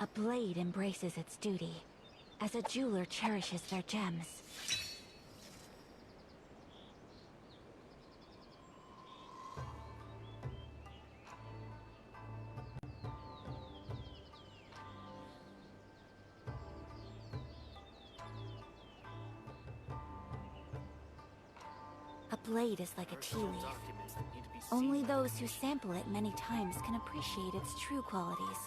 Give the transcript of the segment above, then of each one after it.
A blade embraces its duty, as a jeweler cherishes their gems. A blade is like a tea leaf. Only those who sample it many times can appreciate its true qualities.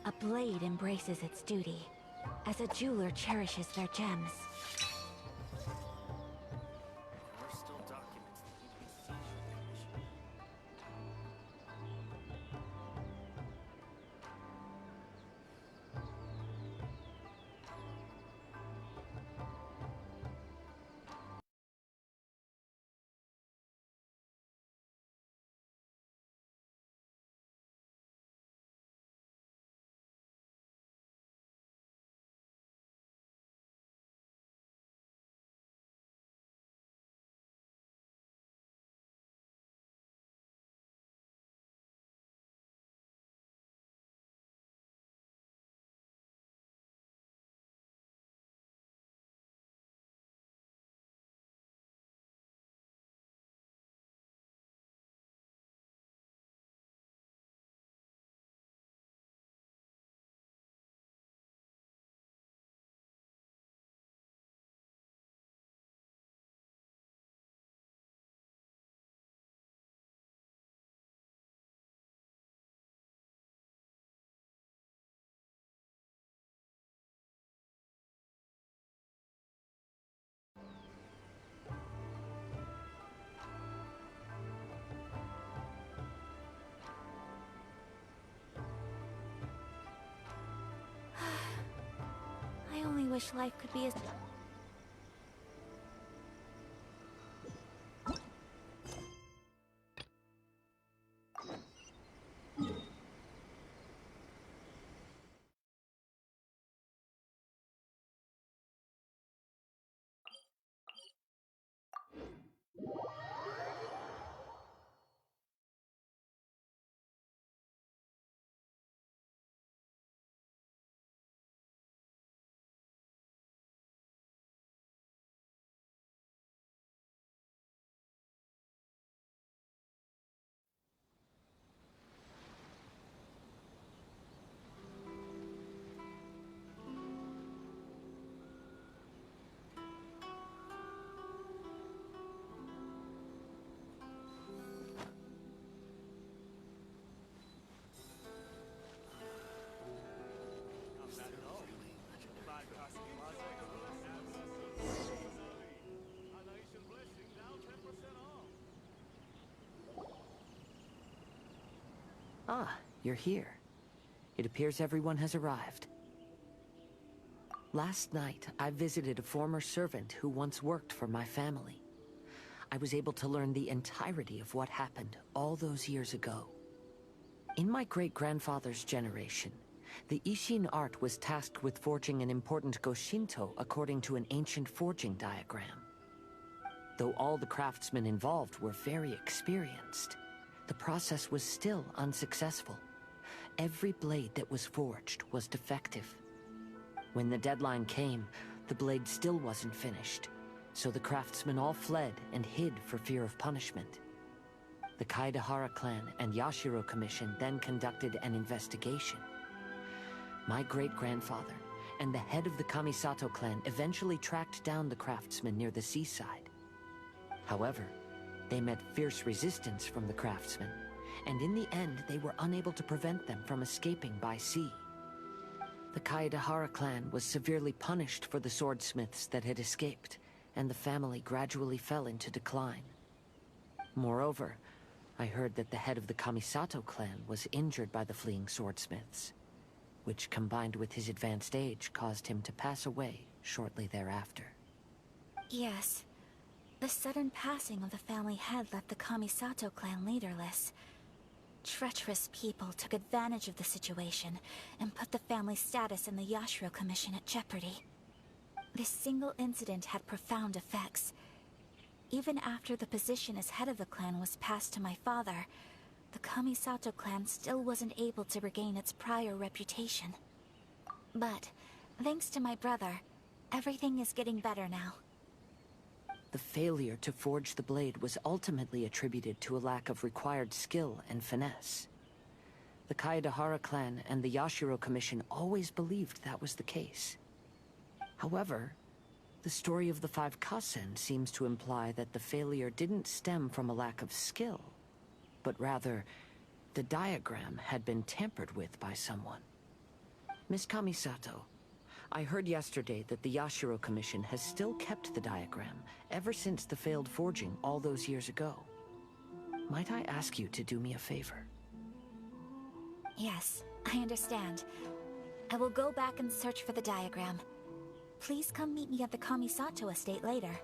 A blade embraces its duty, as a jeweler cherishes their gems. I only wish life could be as... Ah, you're here. It appears everyone has arrived. Last night, I visited a former servant who once worked for my family. I was able to learn the entirety of what happened all those years ago. In my great-grandfather's generation, the Ishin art was tasked with forging an important Goshinto according to an ancient forging diagram. Though all the craftsmen involved were very experienced, the process was still unsuccessful. Every blade that was forged was defective. When the deadline came, the blade still wasn't finished, so the craftsmen all fled and hid for fear of punishment. The Kaidahara clan and Yashiro Commission then conducted an investigation. My great-grandfather and the head of the Kamisato clan eventually tracked down the craftsmen near the seaside. However, they met fierce resistance from the craftsmen, and in the end they were unable to prevent them from escaping by sea. The Kaidahara clan was severely punished for the swordsmiths that had escaped, and the family gradually fell into decline. Moreover, I heard that the head of the Kamisato clan was injured by the fleeing swordsmiths, which combined with his advanced age caused him to pass away shortly thereafter. Yes. The sudden passing of the family head left the Kamisato clan leaderless. Treacherous people took advantage of the situation and put the family's status in the Yashiro Commission at jeopardy. This single incident had profound effects. Even after the position as head of the clan was passed to my father, the Kamisato clan still wasn't able to regain its prior reputation. But, thanks to my brother, everything is getting better now. The failure to forge the blade was ultimately attributed to a lack of required skill and finesse. The Kaedahara clan and the Yashiro Commission always believed that was the case. However, the story of the 5 Kasen seems to imply that the failure didn't stem from a lack of skill, but rather, the diagram had been tampered with by someone. Miss Kamisato, I heard yesterday that the Yashiro Commission has still kept the diagram ever since the failed forging all those years ago. Might I ask you to do me a favor? Yes, I understand. I will go back and search for the diagram. Please come meet me at the Kamisato estate later.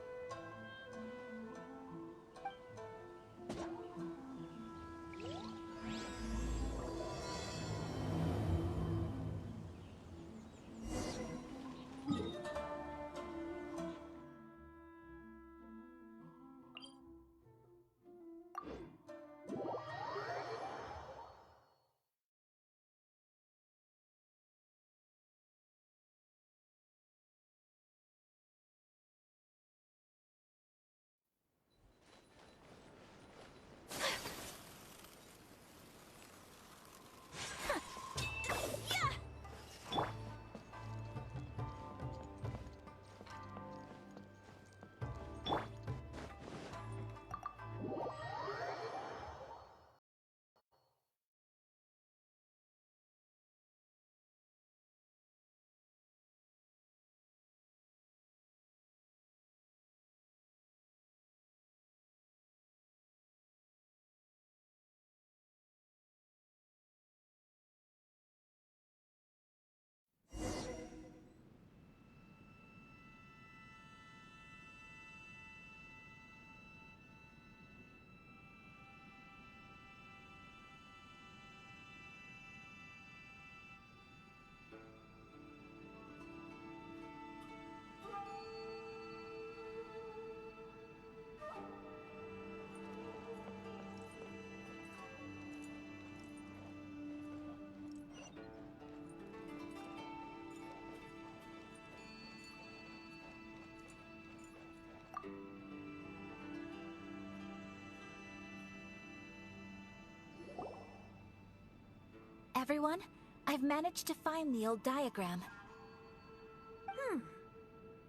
Everyone, I've managed to find the old diagram.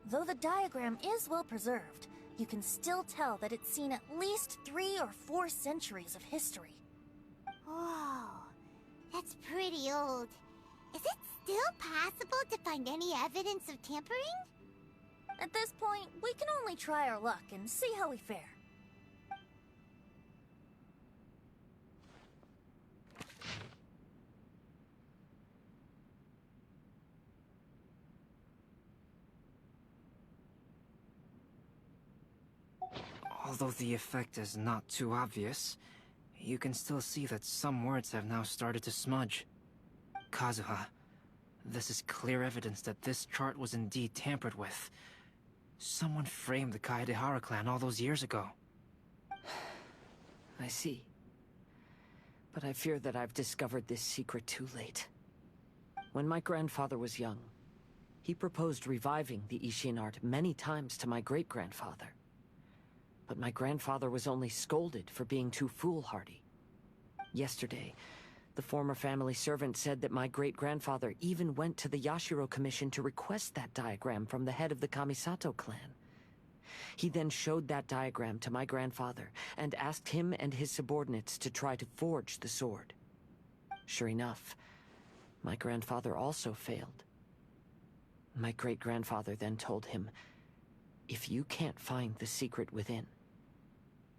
Though the diagram is well preserved, you can still tell that it's seen at least 3 or 4 centuries of history. Whoa, that's pretty old. Is it still possible to find any evidence of tampering? At this point, we can only try our luck and see how we fare. Although the effect is not too obvious, you can still see that some words have now started to smudge. Kazuha, this is clear evidence that this chart was indeed tampered with. Someone framed the Kaedahara clan all those years ago. I see. But I fear that I've discovered this secret too late. When my grandfather was young, he proposed reviving the Ishin art many times to my great-grandfather. But my grandfather was only scolded for being too foolhardy. Yesterday, the former family servant said that my great-grandfather even went to the Yashiro Commission to request that diagram from the head of the Kamisato clan. He then showed that diagram to my grandfather and asked him and his subordinates to try to forge the sword. Sure enough, my grandfather also failed. My great-grandfather then told him, "If you can't find the secret within,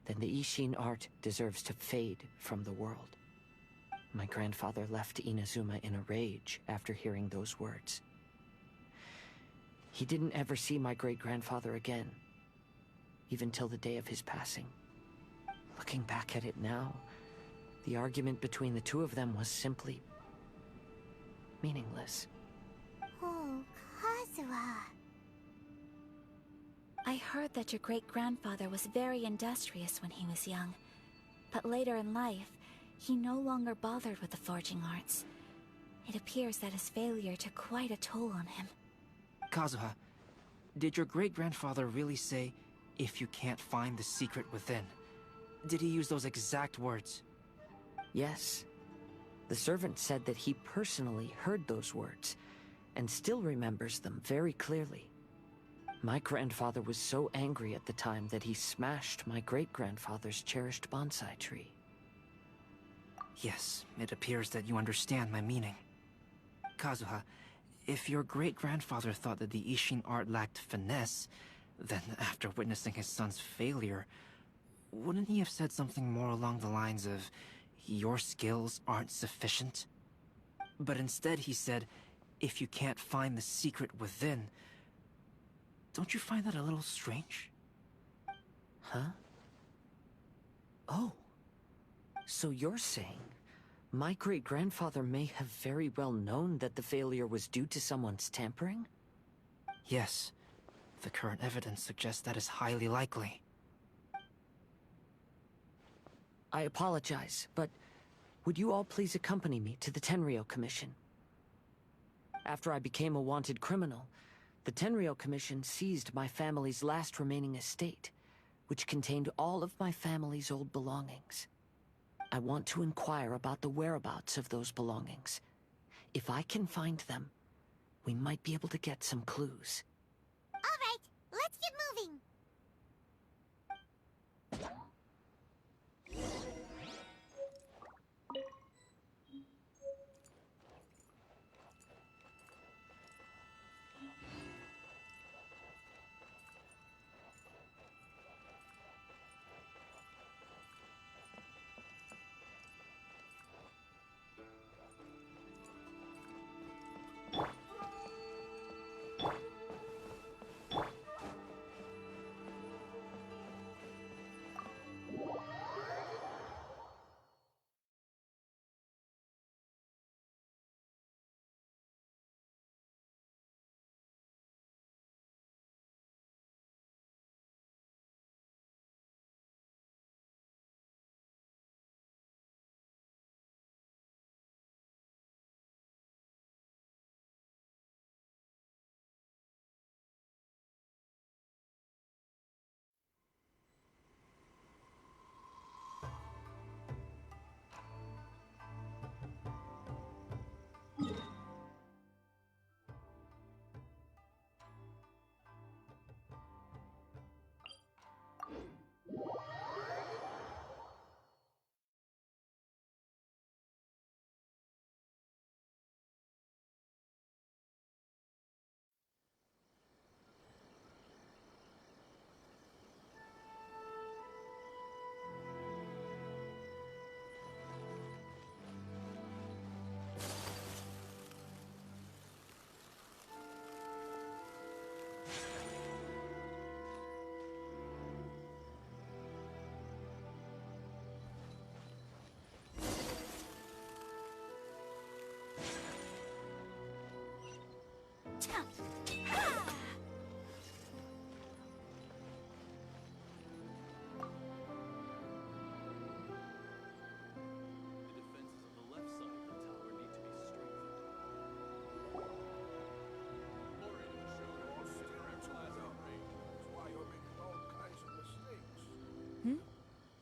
then the Ishin art deserves to fade from the world." My grandfather left Inazuma in a rage after hearing those words. He didn't ever see my great-grandfather again, even till the day of his passing. Looking back at it now, the argument between the two of them was simply meaningless. Oh, Kazuha. I heard that your great-grandfather was very industrious when he was young. But later in life, he no longer bothered with the forging arts. It appears that his failure took quite a toll on him. Kazuha, did your great-grandfather really say, "If you can't find the secret within"? Did he use those exact words? Yes. The servant said that he personally heard those words, and still remembers them very clearly. My grandfather was so angry at the time that he smashed my great-grandfather's cherished bonsai tree. Yes, it appears that you understand my meaning. Kazuha, if your great-grandfather thought that the Ishin art lacked finesse, then after witnessing his son's failure, wouldn't he have said something more along the lines of, "Your skills aren't sufficient"? But instead he said, "If you can't find the secret within." Don't you find that a little strange? Huh? Oh. So you're saying my great-grandfather may have very well known that the failure was due to someone's tampering? Yes. The current evidence suggests that is highly likely. I apologize, but would you all please accompany me to the Tenryou Commission? After I became a wanted criminal, the Tenryou Commission seized my family's last remaining estate, which contained all of my family's old belongings. I want to inquire about the whereabouts of those belongings. If I can find them, we might be able to get some clues. All right, let's get moving.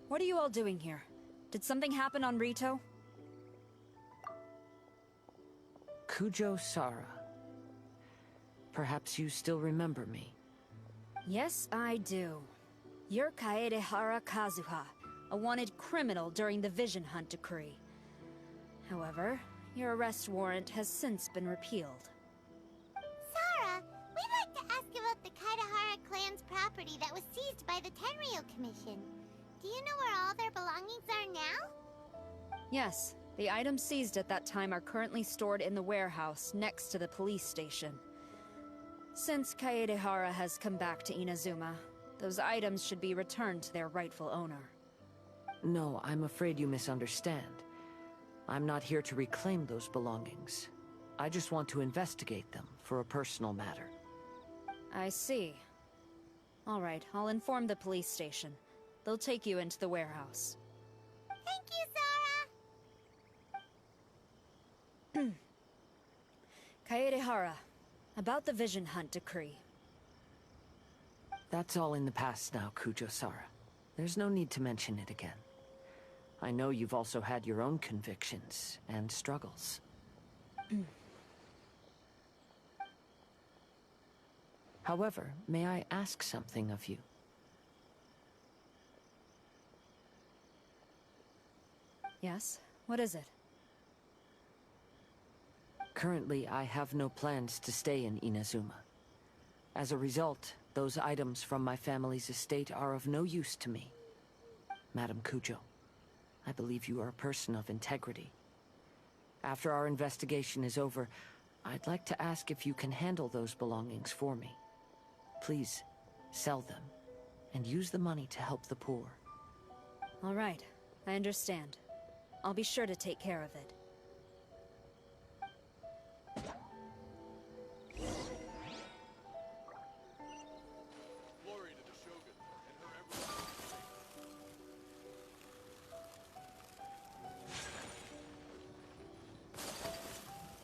What are you all doing here? Did something happen on Rito? Kujo Sara. Perhaps you still remember me. Yes, I do. You're Kaedehara Kazuha, a wanted criminal during the Vision Hunt decree. However, your arrest warrant has since been repealed. Sarah, we'd like to ask about the Kaedehara clan's property that was seized by the Tenryou Commission. Do you know where all their belongings are now? Yes, the items seized at that time are currently stored in the warehouse next to the police station. Since Kaedehara has come back to Inazuma, those items should be returned to their rightful owner. No, I'm afraid you misunderstand. I'm not here to reclaim those belongings. I just want to investigate them for a personal matter. I see. All right, I'll inform the police station. They'll take you into the warehouse. Thank you, Sora! Kaedehara, about the Vision Hunt decree. That's all in the past now, Kujo-Sara. There's no need to mention it again. I know you've also had your own convictions and struggles. However, may I ask something of you? Yes? What is it? Currently, I have no plans to stay in Inazuma. As a result, those items from my family's estate are of no use to me. Madam Kujo, I believe you are a person of integrity. After our investigation is over, I'd like to ask if you can handle those belongings for me. Please, sell them, and use the money to help the poor. All right, I understand. I'll be sure to take care of it. Glory to the Shogun and her everlasting faith.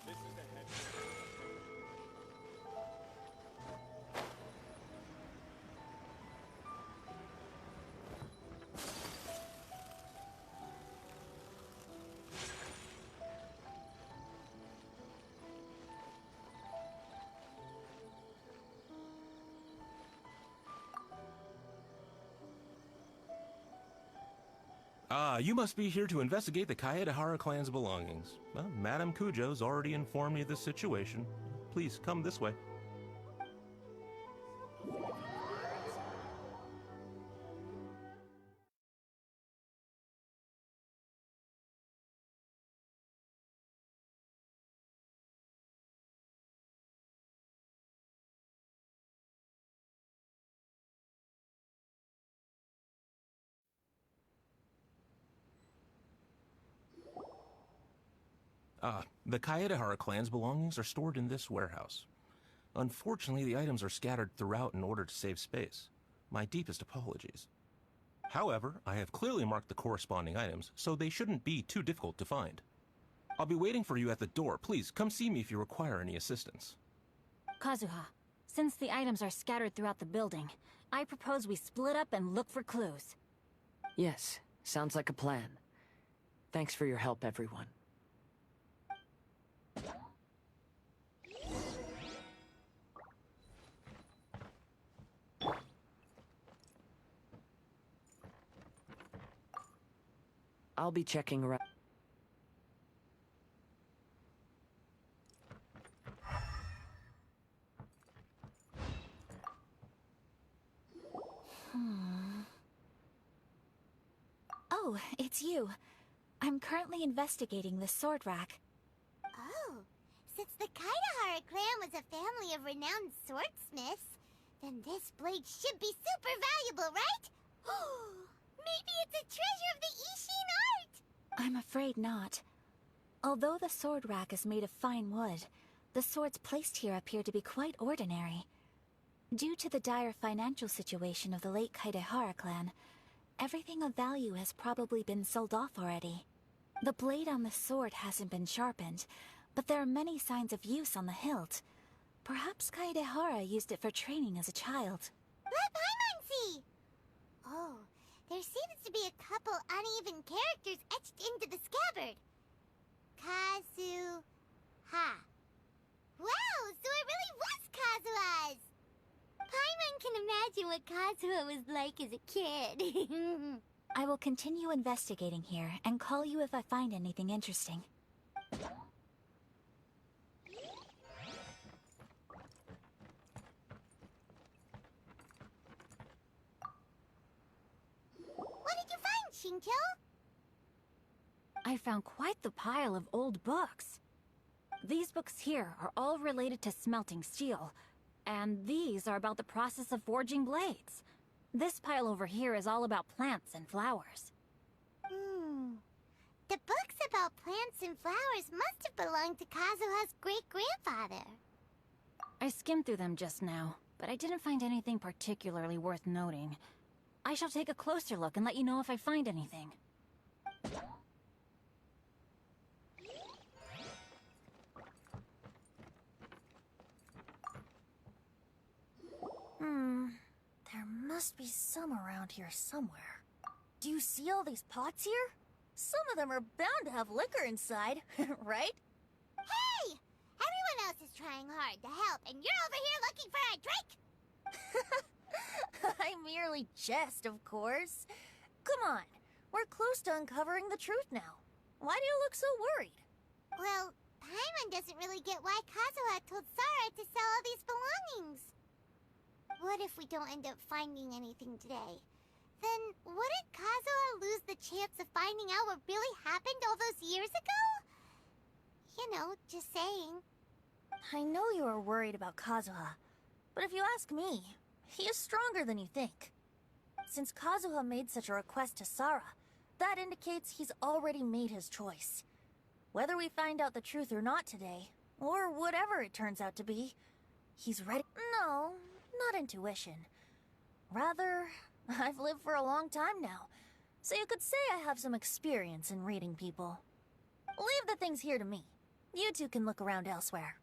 This is the head. Ah, you must be here to investigate the Kaedehara clan's belongings. Well, Madame Kujo's already informed me of this situation. Please, come this way. The Kaedehara clan's belongings are stored in this warehouse. Unfortunately, the items are scattered throughout in order to save space. My deepest apologies. However, I have clearly marked the corresponding items, so they shouldn't be too difficult to find. I'll be waiting for you at the door. Please, come see me if you require any assistance. Kazuha, since the items are scattered throughout the building, I propose we split up and look for clues. Yes, sounds like a plan. Thanks for your help, everyone. I'll be checking around. Oh, it's you. I'm currently investigating the sword rack. Oh, since the Kaedehara clan was a family of renowned swordsmiths, then this blade should be super valuable, right? Maybe it's a treasure of the Ishin art! I'm afraid not. Although the sword rack is made of fine wood, the swords placed here appear to be quite ordinary. Due to the dire financial situation of the late Kaedehara clan, everything of value has probably been sold off already. The blade on the sword hasn't been sharpened, but there are many signs of use on the hilt. Perhaps Kaedehara used it for training as a child. Let Paimon see! Oh, there seems to be a couple uneven characters etched into the scabbard. Kazu-ha. Wow, so it really was Kazuha's! Paimon can imagine what Kazuha was like as a kid. I will continue investigating here and call you if I find anything interesting. What did you find, Shincho? I found quite the pile of old books. These books here are all related to smelting steel, and these are about the process of forging blades. This pile over here is all about plants and flowers. The books about plants and flowers must have belonged to Kazuha's great-grandfather. I skimmed through them just now, but I didn't find anything particularly worth noting. I shall take a closer look and let you know if I find anything. There must be some around here somewhere. Do you see all these pots here? Some of them are bound to have liquor inside, right? Hey! Everyone else is trying hard to help, and you're over here looking for a drink? I merely jest, of course. Come on, we're close to uncovering the truth now. Why do you look so worried? Well, Paimon doesn't really get why Kazuha told Sara to sell all these belongings. What if we don't end up finding anything today? Then wouldn't Kazuha lose the chance of finding out what really happened all those years ago? You know, just saying. I know you are worried about Kazuha, but if you ask me, he is stronger than you think. Since Kazuha made such a request to Sara, that indicates he's already made his choice. Whether we find out the truth or not today, or whatever it turns out to be, he's ready. No, not intuition. Rather, I've lived for a long time now, so you could say I have some experience in reading people. Leave the things here to me. You two can look around elsewhere.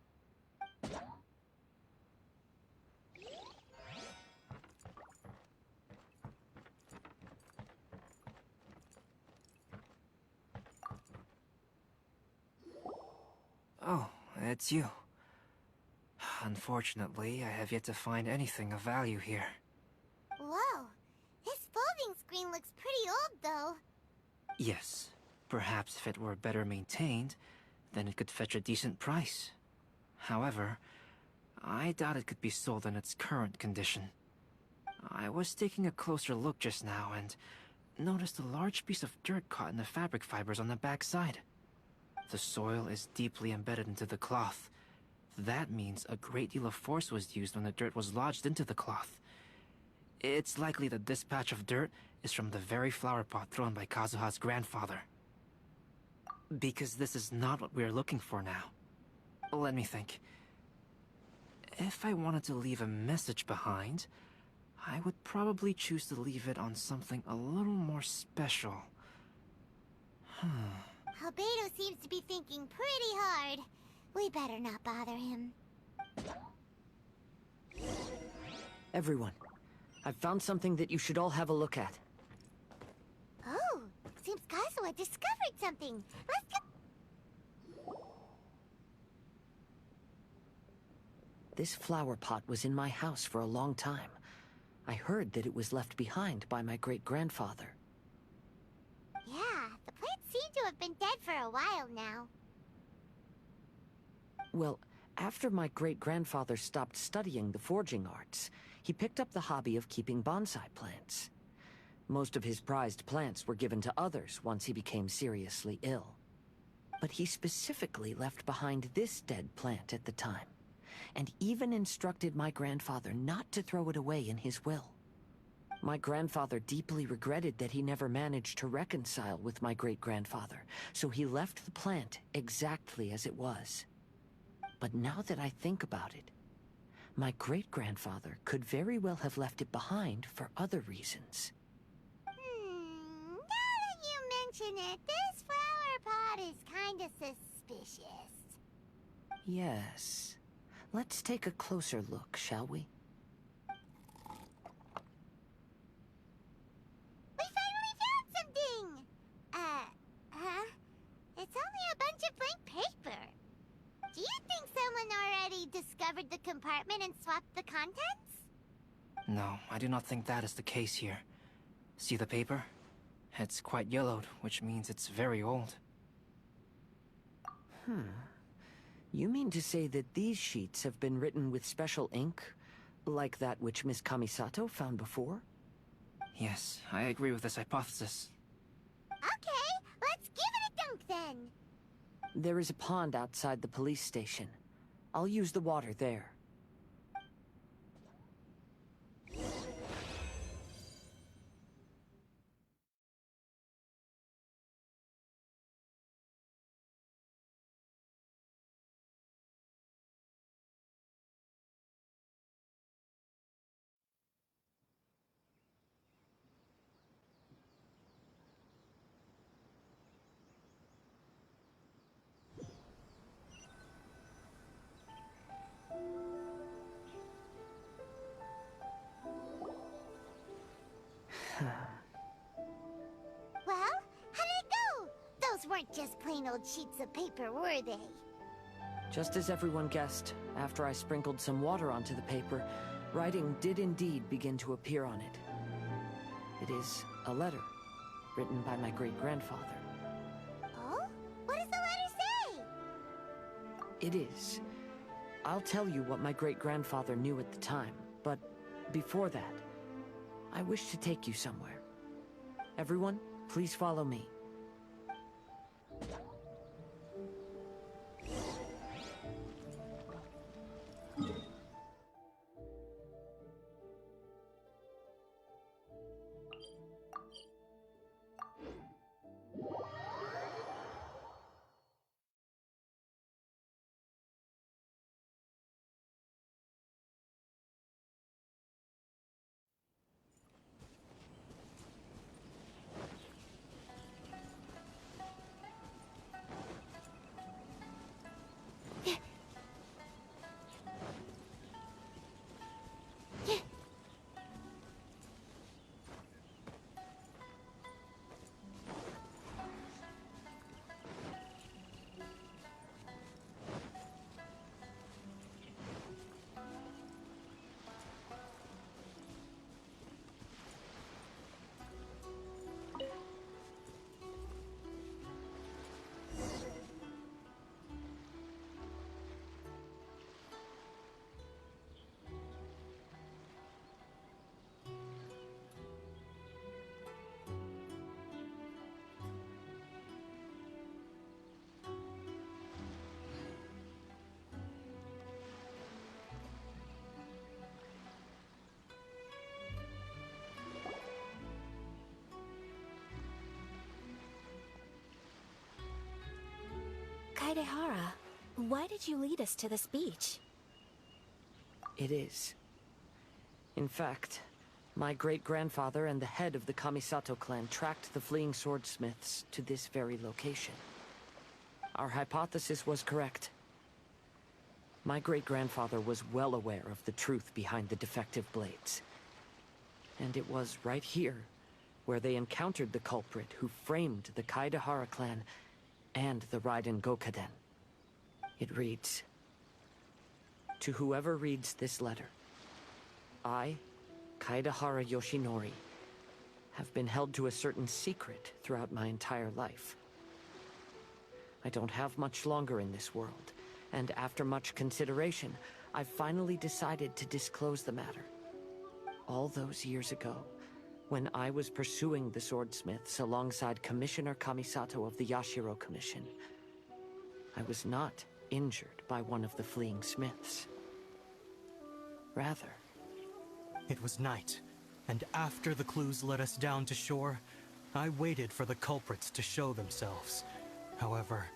Oh, it's you. Unfortunately, I have yet to find anything of value here. Whoa, this folding screen looks pretty old though. Yes, perhaps if it were better maintained, then it could fetch a decent price. However, I doubt it could be sold in its current condition. I was taking a closer look just now and noticed a large piece of dirt caught in the fabric fibers on the back side. The soil is deeply embedded into the cloth. That means a great deal of force was used when the dirt was lodged into the cloth. It's likely that this patch of dirt is from the very flower pot thrown by Kazuha's grandfather. Because this is not what we are looking for now. Let me think. If I wanted to leave a message behind, I would probably choose to leave it on something a little more special. Albedo seems to be thinking pretty hard. We better not bother him. Everyone, I've found something that you should all have a look at. Oh, seems Kazuha discovered something. Let's go. This flower pot was in my house for a long time. I heard that it was left behind by my great-grandfather. Yeah, the plants seem to have been dead for a while now. Well, after my great-grandfather stopped studying the forging arts, he picked up the hobby of keeping bonsai plants. Most of his prized plants were given to others once he became seriously ill. But he specifically left behind this dead plant at the time, and even instructed my grandfather not to throw it away in his will. My grandfather deeply regretted that he never managed to reconcile with my great-grandfather, so he left the plant exactly as it was. But now that I think about it, my great-grandfather could very well have left it behind for other reasons. Now that you mention it, this flower pot is kinda suspicious. Yes. Let's take a closer look, shall we? We finally found something! It's only a bunch of blank paper. Do you think someone already discovered the compartment and swapped the contents? No, I do not think that is the case here. See the paper? It's quite yellowed, which means it's very old. You mean to say that these sheets have been written with special ink, like that which Miss Kamisato found before? Yes, I agree with this hypothesis. Okay, let's give it a dunk then. There is a pond outside the police station. I'll use the water there. Well, how did it go? Those weren't just plain old sheets of paper, were they? Just as everyone guessed, after I sprinkled some water onto the paper, writing did indeed begin to appear on it. It is a letter, written by my great-grandfather. Oh? What does the letter say? It is. I'll tell you what my great-grandfather knew at the time, but before that, I wish to take you somewhere. Everyone, please follow me. Kaedehara, why did you lead us to this beach? It is. In fact, my great-grandfather and the head of the Kamisato clan tracked the fleeing swordsmiths to this very location. Our hypothesis was correct. My great-grandfather was well aware of the truth behind the defective blades. And it was right here where they encountered the culprit who framed the Kaedehara clan and the Raiden Gokaden. It reads, "To whoever reads this letter, I, Kaedehara Yoshinori, have been held to a certain secret throughout my entire life. I don't have much longer in this world, and after much consideration, I've finally decided to disclose the matter. All those years ago, when I was pursuing the swordsmiths alongside Commissioner Kamisato of the Yashiro Commission, I was not injured by one of the fleeing smiths. Rather, it was night, and after the clues led us down to shore, I waited for the culprits to show themselves. However,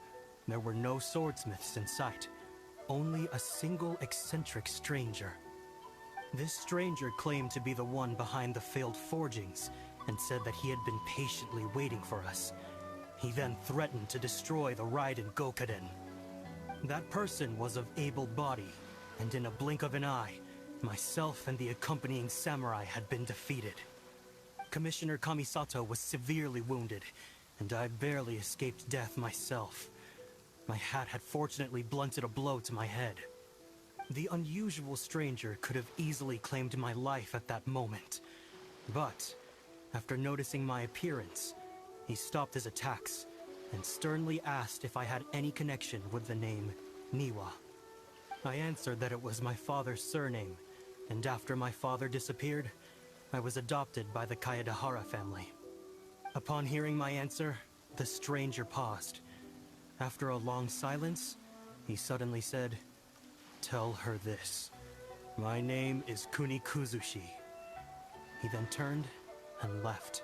there were no swordsmiths in sight, only a single eccentric stranger. This stranger claimed to be the one behind the failed forgings, and said that he had been patiently waiting for us. He then threatened to destroy the Raiden Gokaden. That person was of able body, and in a blink of an eye, myself and the accompanying samurai had been defeated. Commissioner Kamisato was severely wounded, and I barely escaped death myself. My hat had fortunately blunted a blow to my head. The unusual stranger could have easily claimed my life at that moment. But, after noticing my appearance, he stopped his attacks and sternly asked if I had any connection with the name Niwa. I answered that it was my father's surname, and after my father disappeared, I was adopted by the Kaedehara family. Upon hearing my answer, the stranger paused. After a long silence, he suddenly said, "Tell her this. My name is Kuni Kuzushi." He then turned and left.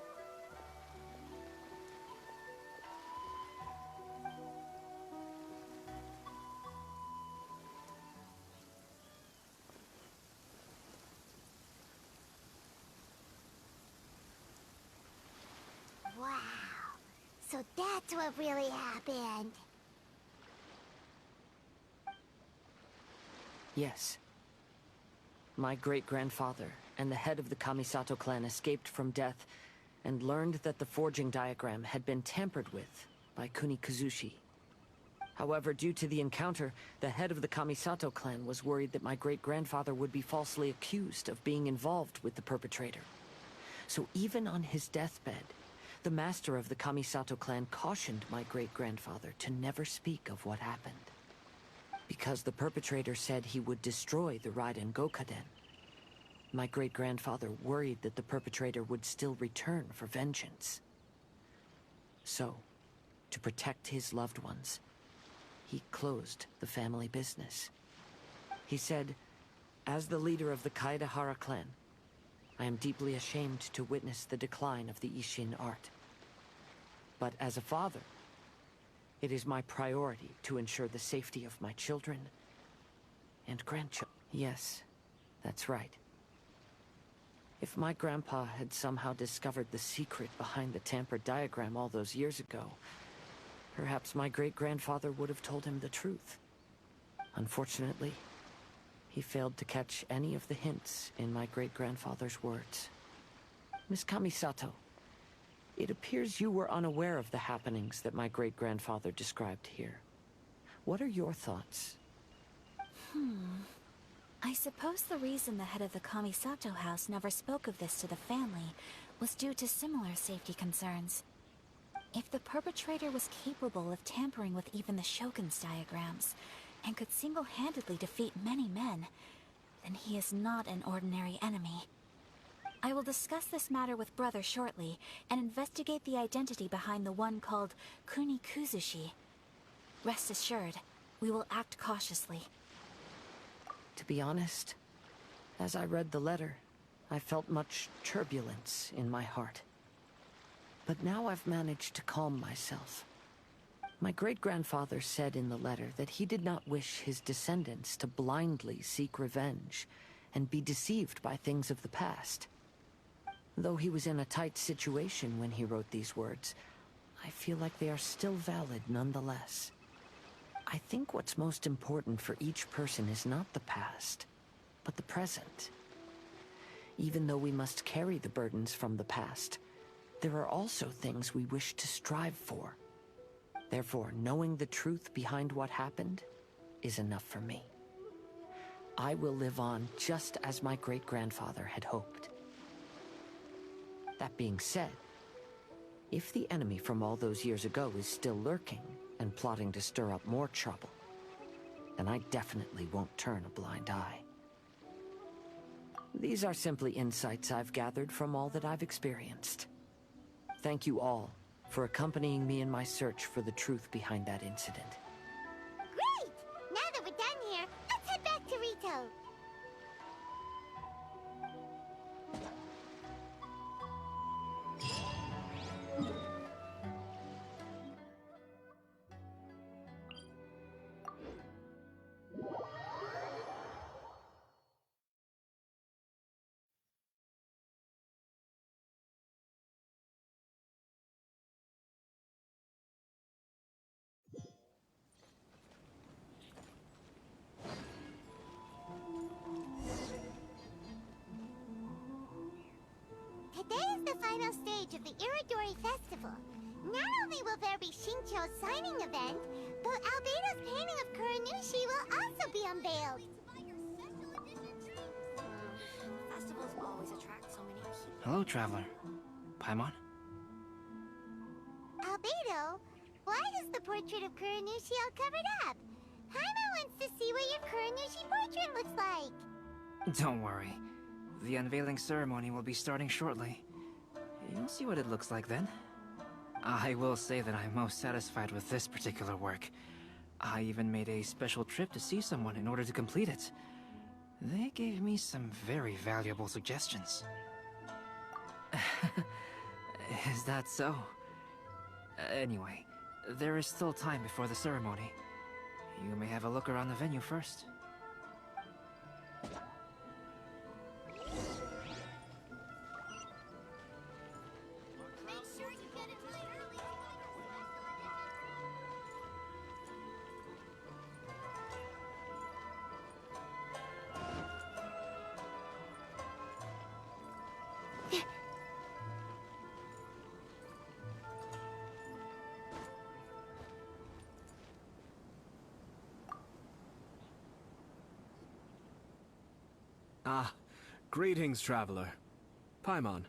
Wow. So that's what really happened. Yes. My great-grandfather and the head of the Kamisato clan escaped from death and learned that the forging diagram had been tampered with by Kunikuzushi. However, due to the encounter, the head of the Kamisato clan was worried that my great-grandfather would be falsely accused of being involved with the perpetrator. So even on his deathbed, the master of the Kamisato clan cautioned my great-grandfather to never speak of what happened. Because the perpetrator said he would destroy the Raiden Gokaden, my great-grandfather worried that the perpetrator would still return for vengeance. So, to protect his loved ones, he closed the family business. He said, "As the leader of the Kaedehara clan, I am deeply ashamed to witness the decline of the Isshin art. But as a father, it is my priority to ensure the safety of my children and grandchildren." Yes, that's right. If my grandpa had somehow discovered the secret behind the tampered diagram all those years ago, perhaps my great-grandfather would have told him the truth. Unfortunately, he failed to catch any of the hints in my great-grandfather's words. Miss Kamisato, it appears you were unaware of the happenings that my great-grandfather described here. What are your thoughts? I suppose the reason the head of the Kamisato house never spoke of this to the family was due to similar safety concerns. If the perpetrator was capable of tampering with even the Shogun's diagrams, and could single-handedly defeat many men, then he is not an ordinary enemy. I will discuss this matter with Brother shortly, and investigate the identity behind the one called Kunikuzushi. Rest assured, we will act cautiously. To be honest, as I read the letter, I felt much turbulence in my heart. But now I've managed to calm myself. My great-grandfather said in the letter that he did not wish his descendants to blindly seek revenge and be deceived by things of the past. Though he was in a tight situation when he wrote these words, I feel like they are still valid nonetheless. I think what's most important for each person is not the past, but the present. Even though we must carry the burdens from the past, there are also things we wish to strive for. Therefore, knowing the truth behind what happened is enough for me. I will live on just as my great-grandfather had hoped. That being said, if the enemy from all those years ago is still lurking and plotting to stir up more trouble, then I definitely won't turn a blind eye. These are simply insights I've gathered from all that I've experienced. Thank you all for accompanying me in my search for the truth behind that incident. Great! Now that we're done here, let's head back to Rito. Today is the final stage of the Irodori Festival. Not only will there be Shincho's signing event, but Albedo's painting of Kuranushi will also be unveiled. Festivals always attract so many people. Hello, Traveler. Paimon? Albedo, why is the portrait of Kuranushi all covered up? Paimon wants to see what your Kuranushi portrait looks like. Don't worry. The unveiling ceremony will be starting shortly. You'll see what it looks like then. I will say that I'm most satisfied with this particular work. I even made a special trip to see someone in order to complete it. They gave me some very valuable suggestions. Is that so? Anyway, there is still time before the ceremony. You may have a look around the venue first. Ah, greetings, traveler. Paimon.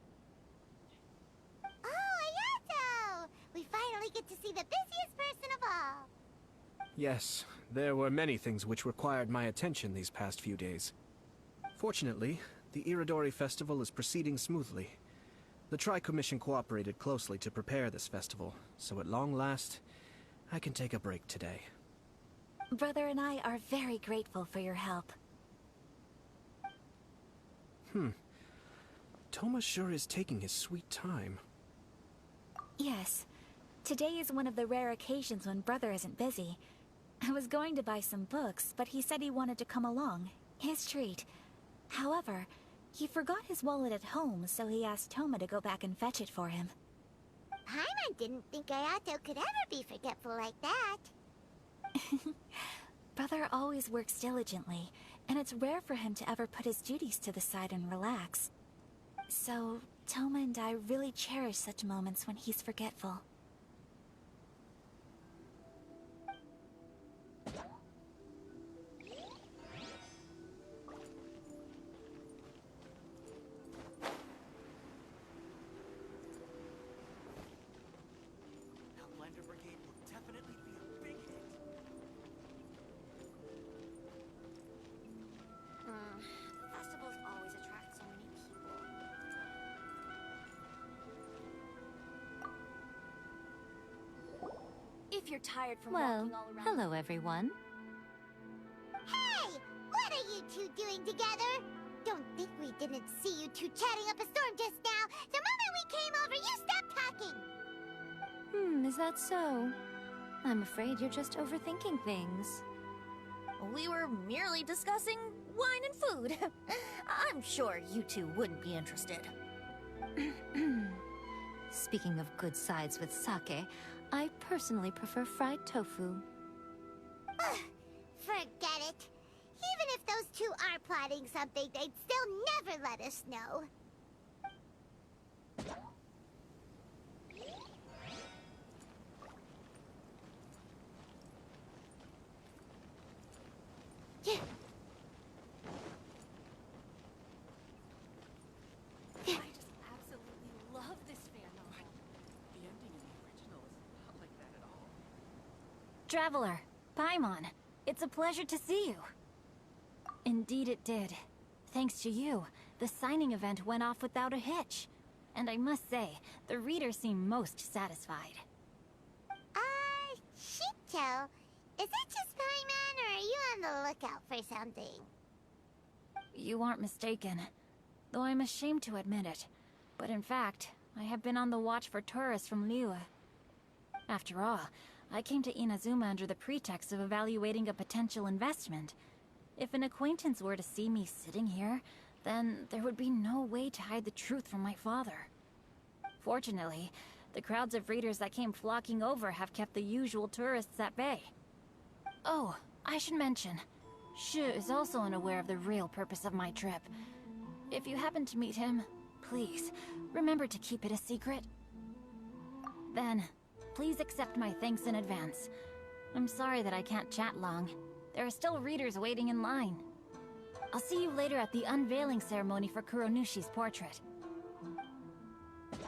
Oh, Ayato! We finally get to see the busiest person of all. Yes, there were many things which required my attention these past few days. Fortunately, the Irodori festival is proceeding smoothly. The Tri-Commission cooperated closely to prepare this festival, so at long last, I can take a break today. Brother and I are very grateful for your help. Thomas sure is taking his sweet time. Yes. Today is one of the rare occasions when Brother isn't busy. I was going to buy some books, but he said he wanted to come along. His treat. However, he forgot his wallet at home, so he asked Toma to go back and fetch it for him. Paimon didn't think Ayato could ever be forgetful like that. Brother always works diligently, and it's rare for him to ever put his duties to the side and relax. So, Toma and I really cherish such moments when he's forgetful. Festivals always attract so many people. If you're tired from walking all around... hello everyone. Hey! What are you two doing together? Don't think we didn't see you two chatting up a storm just now. The moment we came over, you stopped talking. Is that so? I'm afraid you're just overthinking things. We were merely discussing wine and food. I'm sure you two wouldn't be interested. Speaking of good sides with sake, I personally prefer fried tofu. Forget it. Even if those two are plotting something, they'd still never let us know. I just absolutely love this fan novel. The ending in the original is not like that at all. Traveler, Paimon, it's a pleasure to see you. Indeed it did. Thanks to you, the signing event went off without a hitch. And I must say, the readers seem most satisfied. Shito, is it just Paimon, or are you on the lookout for something? You aren't mistaken, though I'm ashamed to admit it. But in fact, I have been on the watch for tourists from Liyue. After all, I came to Inazuma under the pretext of evaluating a potential investment. If an acquaintance were to see me sitting here, then there would be no way to hide the truth from my father. Fortunately, the crowds of readers that came flocking over have kept the usual tourists at bay. Oh, I should mention, Shu is also unaware of the real purpose of my trip. If you happen to meet him, please, remember to keep it a secret. Then, please accept my thanks in advance. I'm sorry that I can't chat long. There are still readers waiting in line. I'll see you later at the unveiling ceremony for Kuronushi's portrait. The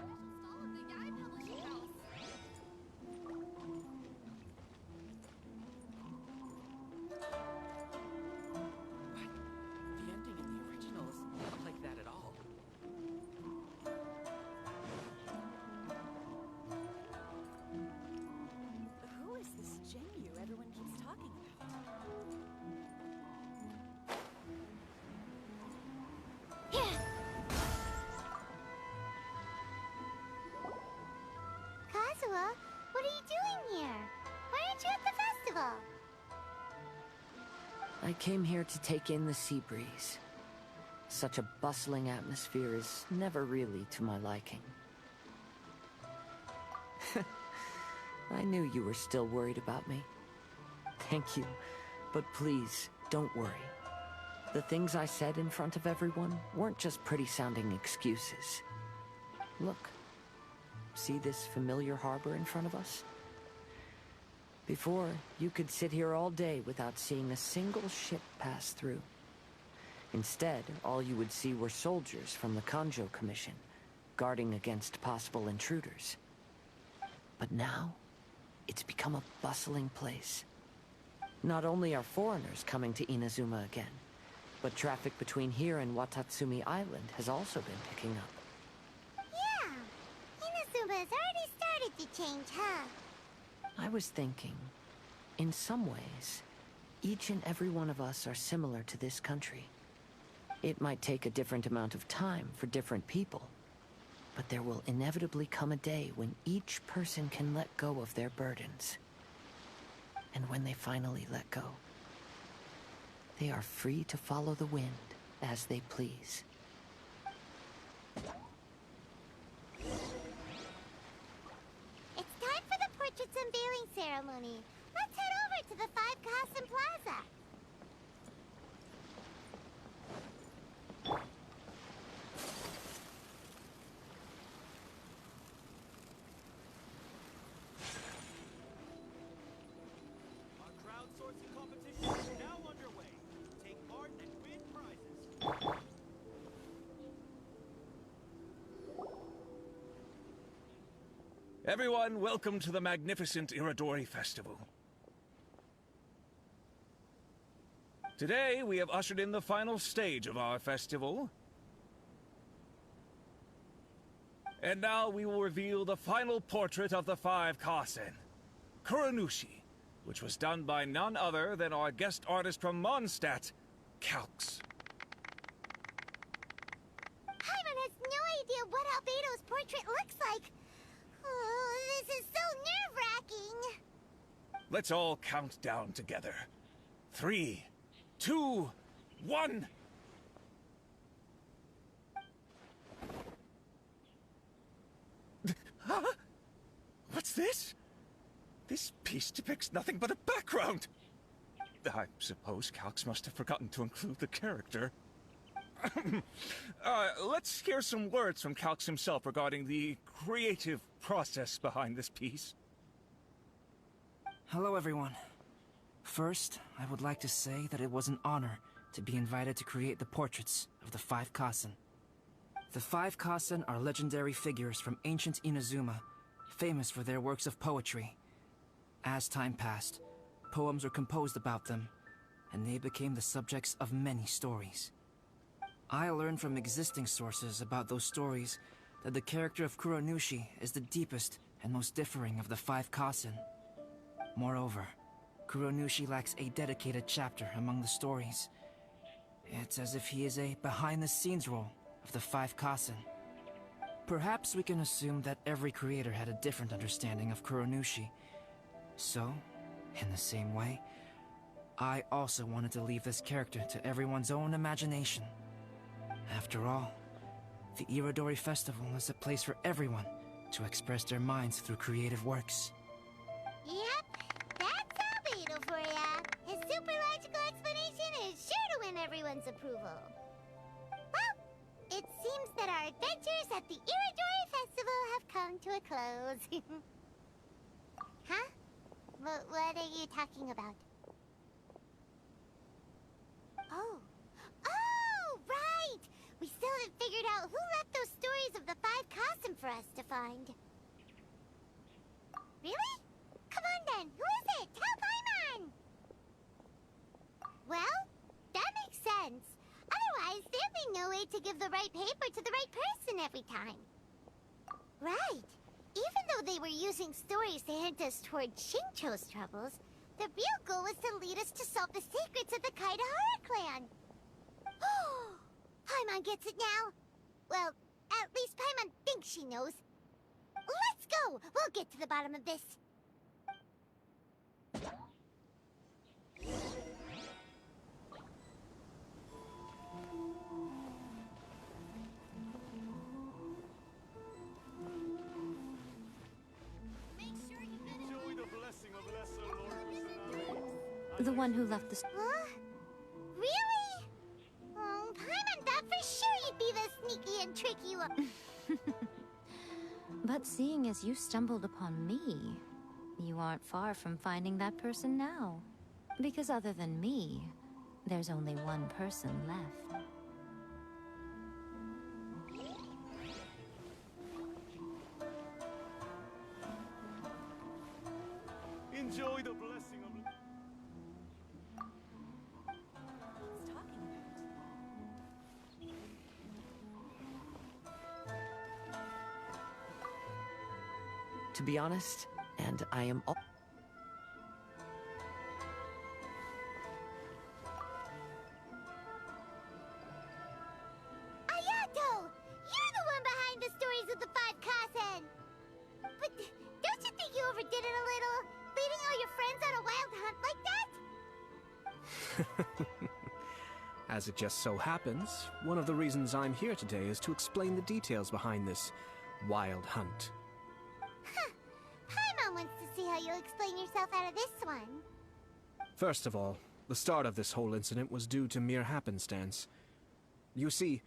ending in the original is not like that at all. Who is this Jinyu everyone keeps talking about? Kazuha, what are you doing here? Why aren't you at the festival? I came here to take in the sea breeze. Such a bustling atmosphere is never really to my liking. I knew you were still worried about me. Thank you, but please, don't worry. The things I said in front of everyone weren't just pretty-sounding excuses. Look, see this familiar harbor in front of us? Before, you could sit here all day without seeing a single ship pass through. Instead, all you would see were soldiers from the Kanjo Commission, guarding against possible intruders. But now, it's become a bustling place. Not only are foreigners coming to Inazuma again, but traffic between here and Watatsumi Island has also been picking up. Yeah, Inazuma has already started to change, huh? I was thinking, in some ways, each and every one of us are similar to this country. It might take a different amount of time for different people, but there will inevitably come a day when each person can let go of their burdens. And when they finally let go, they are free to follow the wind as they please. It's time for the portrait's unveiling ceremony. Let's head over to the Five Kasen Plaza. Our crowdsourcing competition is now underway. Take part and win prizes. Everyone, welcome to the magnificent Irodori Festival. Today, we have ushered in the final stage of our festival. And now we will reveal the final portrait of the Five Kasen, Kuronushi, which was done by none other than our guest artist from Mondstadt, Calx. Paimon has no idea what Albedo's portrait looks like. Oh, this is so nerve-wracking. Let's all count down together. 3, 2, 1. Huh? What's this? This piece depicts nothing but a background. I suppose Calx must have forgotten to include the character. Let's hear some words from Calx himself regarding the creative process behind this piece. Hello, everyone. First, I would like to say that it was an honor to be invited to create the portraits of the Five Kasen. The Five Kasen are legendary figures from ancient Inazuma, famous for their works of poetry. As time passed, poems were composed about them, and they became the subjects of many stories. I learned from existing sources about those stories that the character of Kuronushi is the deepest and most differing of the Five Kasen. Moreover, Kuronushi lacks a dedicated chapter among the stories. It's as if he is a behind-the-scenes role of the Five Kasen. Perhaps we can assume that every creator had a different understanding of Kuronushi. So, in the same way, I also wanted to leave this character to everyone's own imagination. After all, the Irodori Festival is a place for everyone to express their minds through creative works. Yep, that's Albedo for ya. His super logical explanation is sure to win everyone's approval. Well, it seems that our adventures at the Irodori Festival have come to a close. Huh? What are you talking about? Oh. Oh, right! We still haven't figured out who left those stories of the Five Kasen for us to find. Really? Come on then, who is it? Tell Paimon! Well, that makes sense. Otherwise, there'd be no way to give the right paper to the right person every time. Right. Even though they were using stories to hint us toward Shincho's troubles, the real goal was to lead us to solve the secrets of the Kaidahara clan. Oh, Paimon gets it now. Well, at least Paimon thinks she knows. Let's go! We'll get to the bottom of this. The one who left the... Huh? Really? Oh, Paimon thought for sure you'd be the sneaky and tricky one. But seeing as you stumbled upon me, you aren't far from finding that person now. Because other than me, there's only one person left. enjoy the blessing of... To be honest, and I am all... Ayato! You're the one behind the stories of the Five Kasen! But don't you think you overdid it a little? Leading all your friends on a wild hunt like that? As it just so happens, one of the reasons I'm here today is to explain the details behind this wild hunt. Paimon wants to see how you'll explain yourself out of this one. First of all, the start of this whole incident was due to mere happenstance. You see,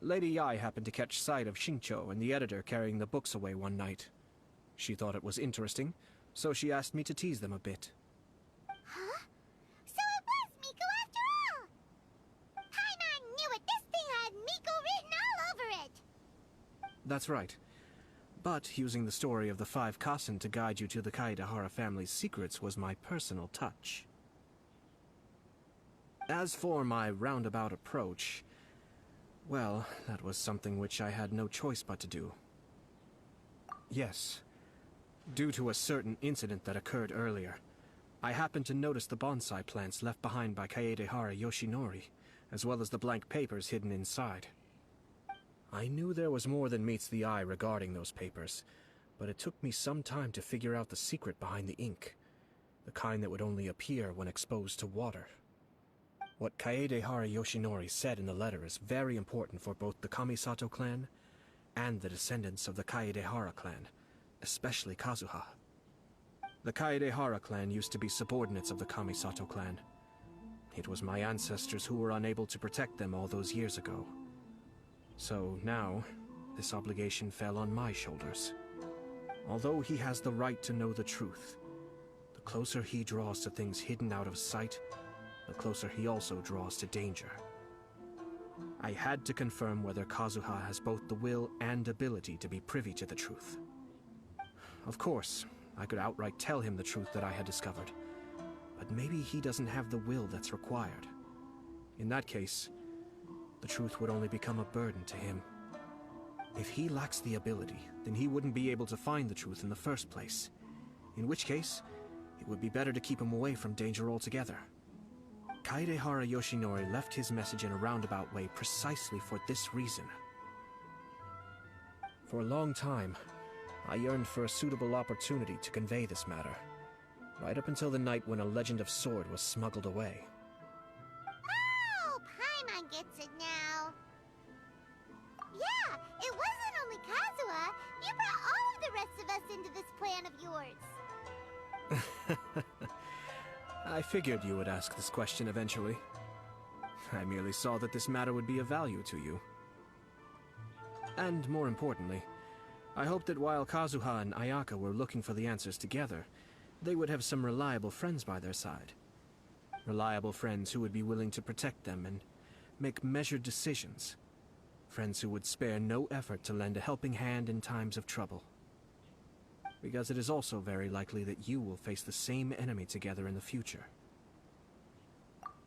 Lady Yai happened to catch sight of Xingqiu and the editor carrying the books away one night. She thought it was interesting, so she asked me to tease them a bit. Huh? So it was Miko after all! Paimon knew it! This thing had Miko written all over it! That's right. But using the story of the Five Kasen to guide you to the Kaedehara family's secrets was my personal touch. As for my roundabout approach, well, that was something which I had no choice but to do. Yes. Due to a certain incident that occurred earlier, I happened to notice the bonsai plants left behind by Kaedehara Yoshinori, as well as the blank papers hidden inside. I knew there was more than meets the eye regarding those papers, but it took me some time to figure out the secret behind the ink, the kind that would only appear when exposed to water. What Kaedehara Yoshinori said in the letter is very important for both the Kamisato clan and the descendants of the Kaedehara clan, especially Kazuha. The Kaedehara clan used to be subordinates of the Kamisato clan. It was my ancestors who were unable to protect them all those years ago. So now, this obligation fell on my shoulders. Although he has the right to know the truth, the closer he draws to things hidden out of sight, the closer he also draws to danger. I had to confirm whether Kazuha has both the will and ability to be privy to the truth. Of course, I could outright tell him the truth that I had discovered, but maybe he doesn't have the will that's required. In that case, the truth would only become a burden to him. If he lacks the ability, then he wouldn't be able to find the truth in the first place. In which case, it would be better to keep him away from danger altogether. Kaedehara Yoshinori left his message in a roundabout way precisely for this reason. For a long time, I yearned for a suitable opportunity to convey this matter, right up until the night when a legend of sword was smuggled away. Oh, Paimon gets it now. Yeah, it wasn't only Kazuha. You brought all of the rest of us into this plan of yours. I figured you would ask this question eventually. I merely saw that this matter would be of value to you. And more importantly, I hoped that while Kazuha and Ayaka were looking for the answers together, they would have some reliable friends by their side. Reliable friends who would be willing to protect them and make measured decisions. Friends who would spare no effort to lend a helping hand in times of trouble. Because it is also very likely that you will face the same enemy together in the future.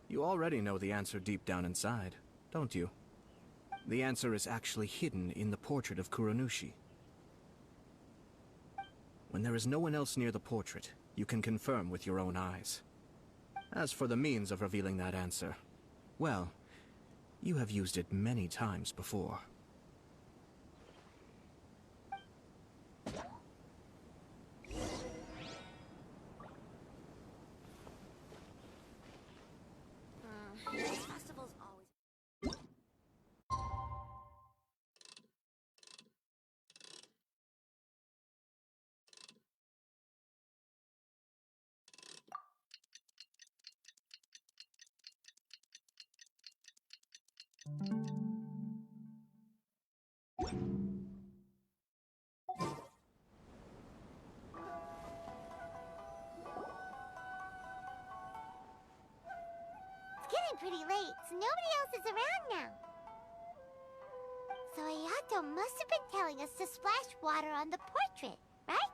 You already know the answer deep down inside, don't you? The answer is actually hidden in the portrait of Kuronushi. When there is no one else near the portrait, you can confirm with your own eyes. As for the means of revealing that answer, well, you have used it many times before. It's getting pretty late, so nobody else is around now. So Ayato must have been telling us to splash water on the portrait, right?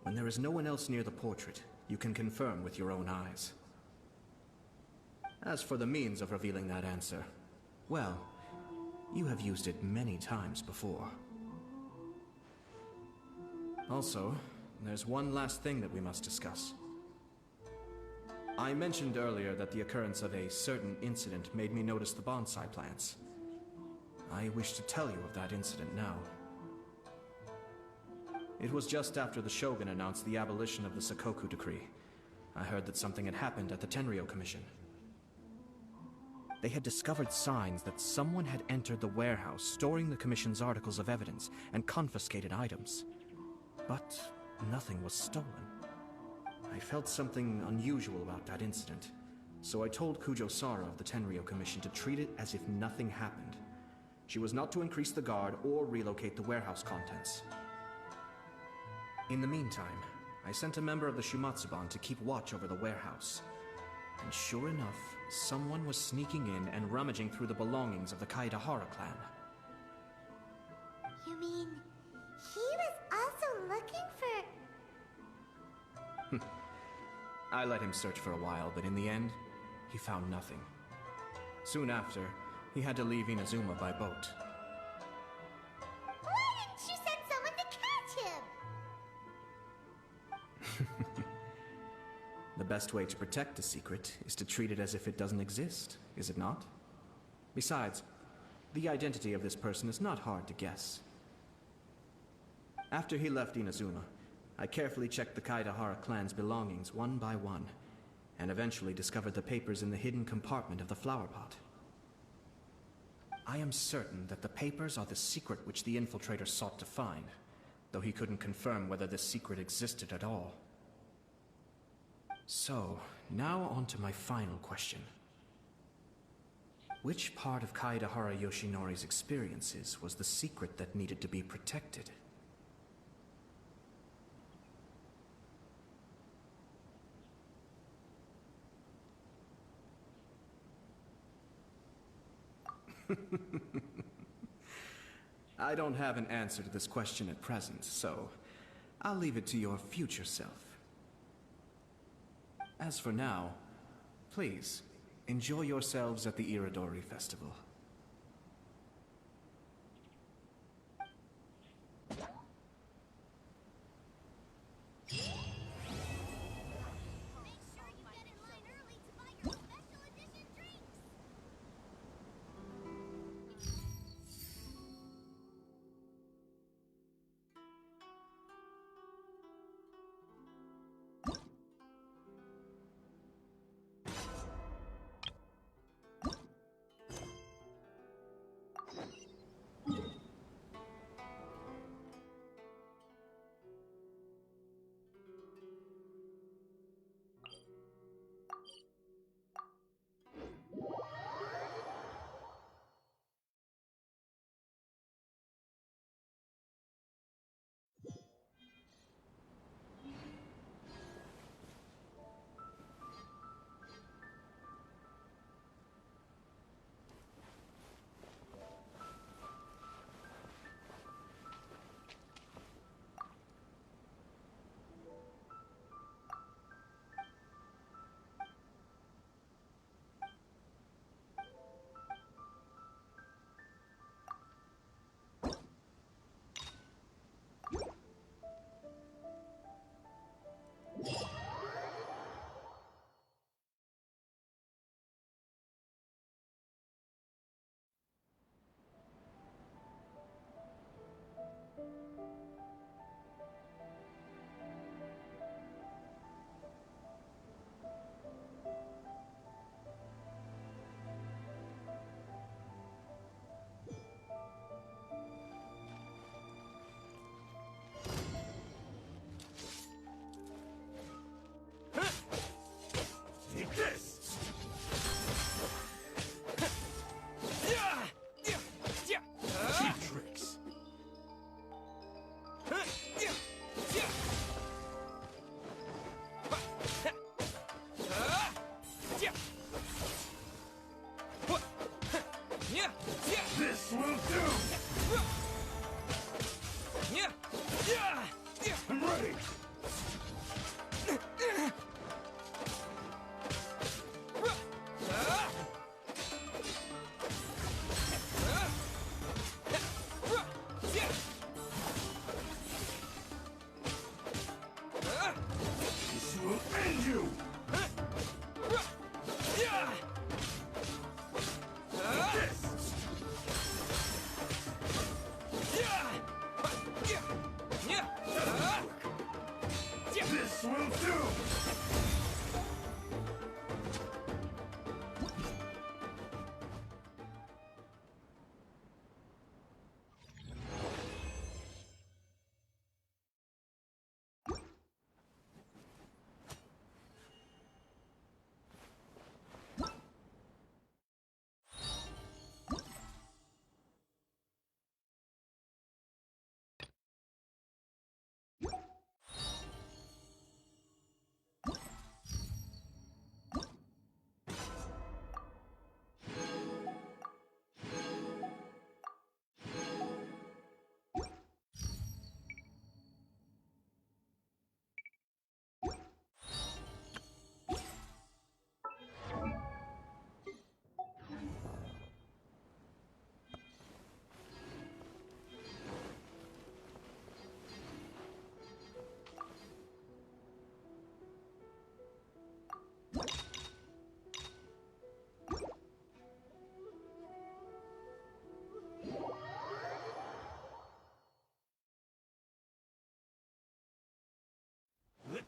When there is no one else near the portrait, you can confirm with your own eyes. As for the means of revealing that answer, well, you have used it many times before. Also, there's one last thing that we must discuss. I mentioned earlier that the occurrence of a certain incident made me notice the bonsai plants. I wish to tell you of that incident now. It was just after the Shogun announced the abolition of the Sakoku Decree. I heard that something had happened at the Tenryou Commission. They had discovered signs that someone had entered the warehouse storing the Commission's articles of evidence and confiscated items. But nothing was stolen. I felt something unusual about that incident, so I told Kujo-Sara of the Tenryou Commission to treat it as if nothing happened. She was not to increase the guard or relocate the warehouse contents. In the meantime, I sent a member of the Shumatsuban to keep watch over the warehouse. And sure enough, someone was sneaking in and rummaging through the belongings of the Kaedahara clan. You mean, he was also looking for... I let him search for a while, but in the end, he found nothing. Soon after, he had to leave Inazuma by boat. Why didn't you send someone to catch him? The best way to protect a secret is to treat it as if it doesn't exist, is it not? Besides, the identity of this person is not hard to guess. After he left Inazuma, I carefully checked the Kaedahara clan's belongings one by one, and eventually discovered the papers in the hidden compartment of the flower pot. I am certain that the papers are the secret which the infiltrator sought to find, though he couldn't confirm whether this secret existed at all. So, now on to my final question. Which part of Kaedahara Yoshinori's experiences was the secret that needed to be protected? I don't have an answer to this question at present, so I'll leave it to your future self. As for now, please, enjoy yourselves at the Irodori Festival.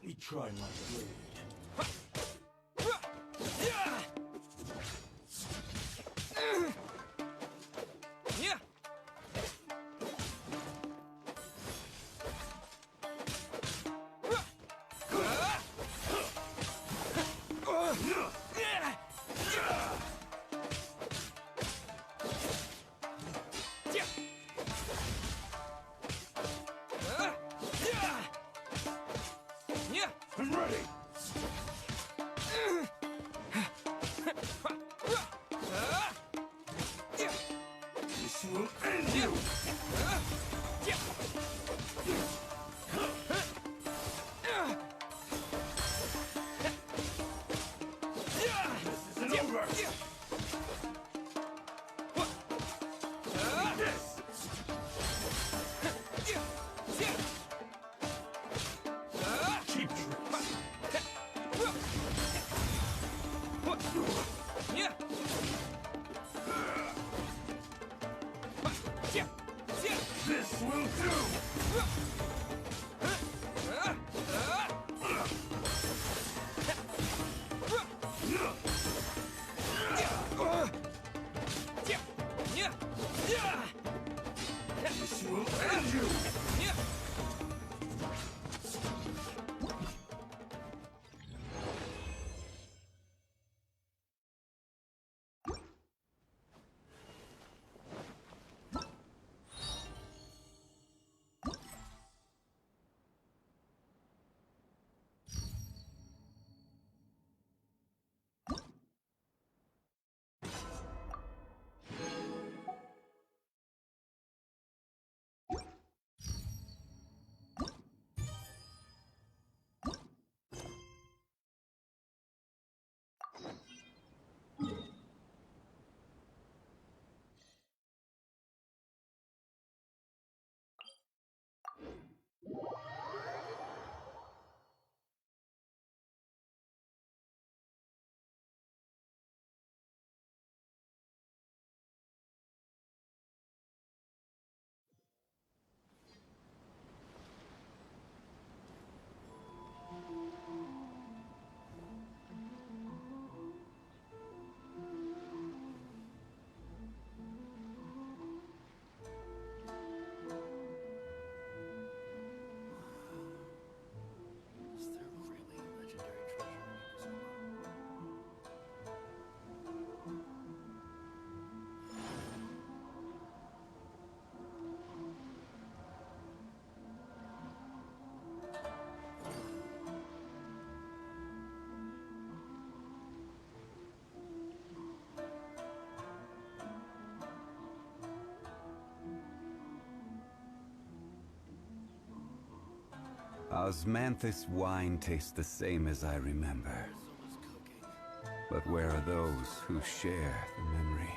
Let me try my blade. I'm ready! This will end you! This isn't over! Cheap tricks! This will do! This will end you! Is there really legendary treasure in Inazuma? Osmanthus wine tastes the same as I remember. Izuma's cooking. But where are those who share the memory?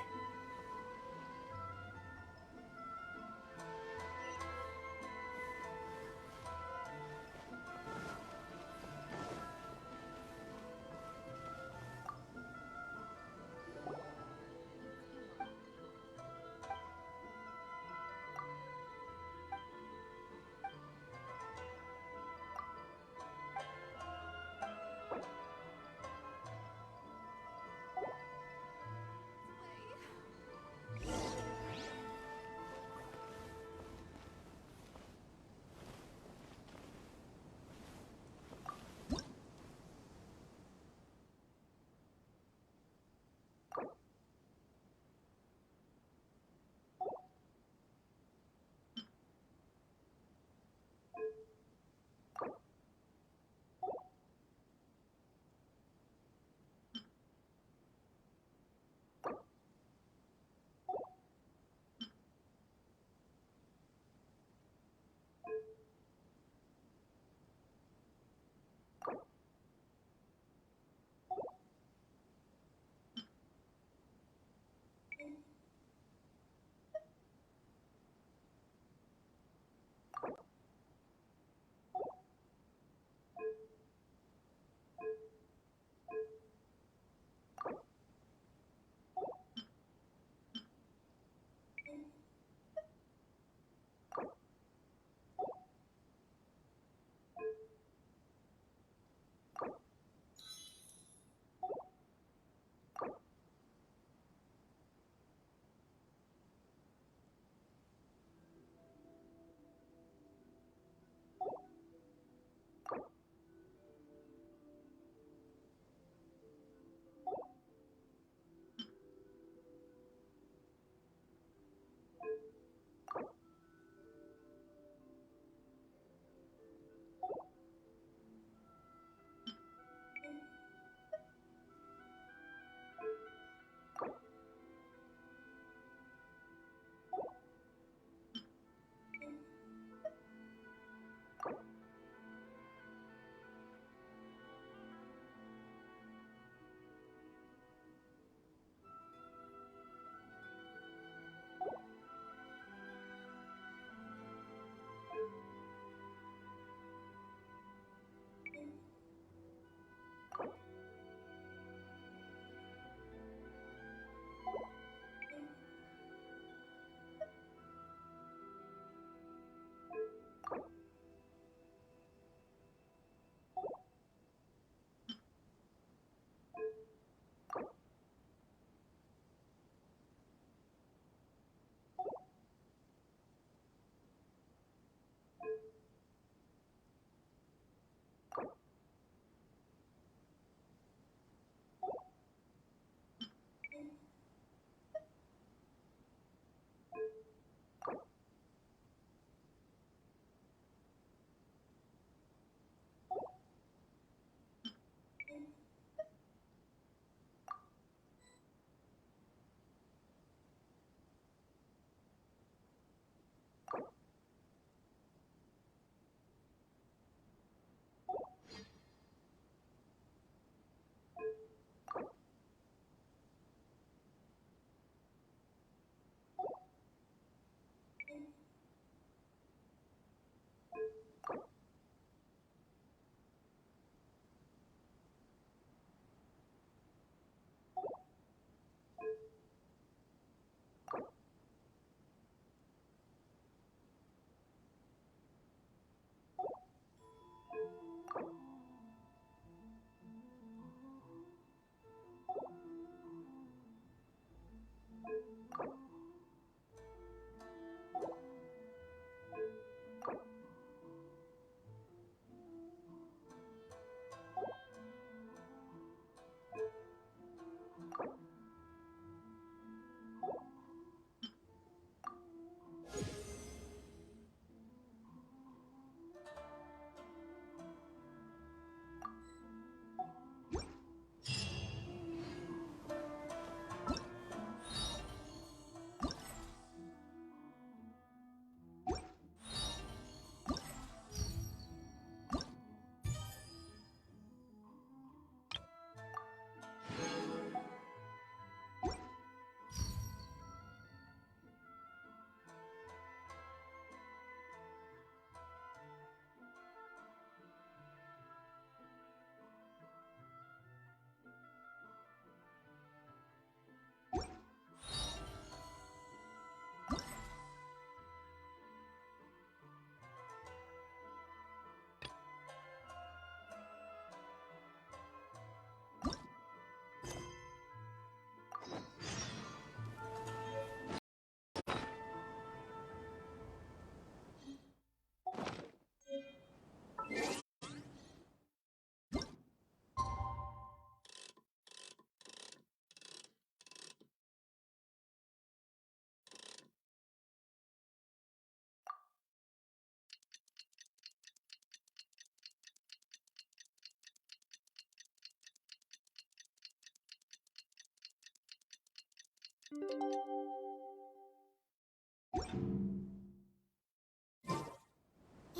You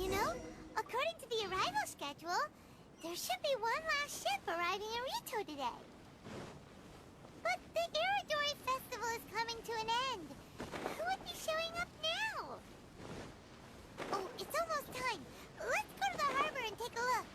know, according to the arrival schedule, there should be one last ship arriving in Rito today. But the Irodori Festival is coming to an end. Who would be showing up now? Oh, it's almost time. Let's go to the harbor and take a look.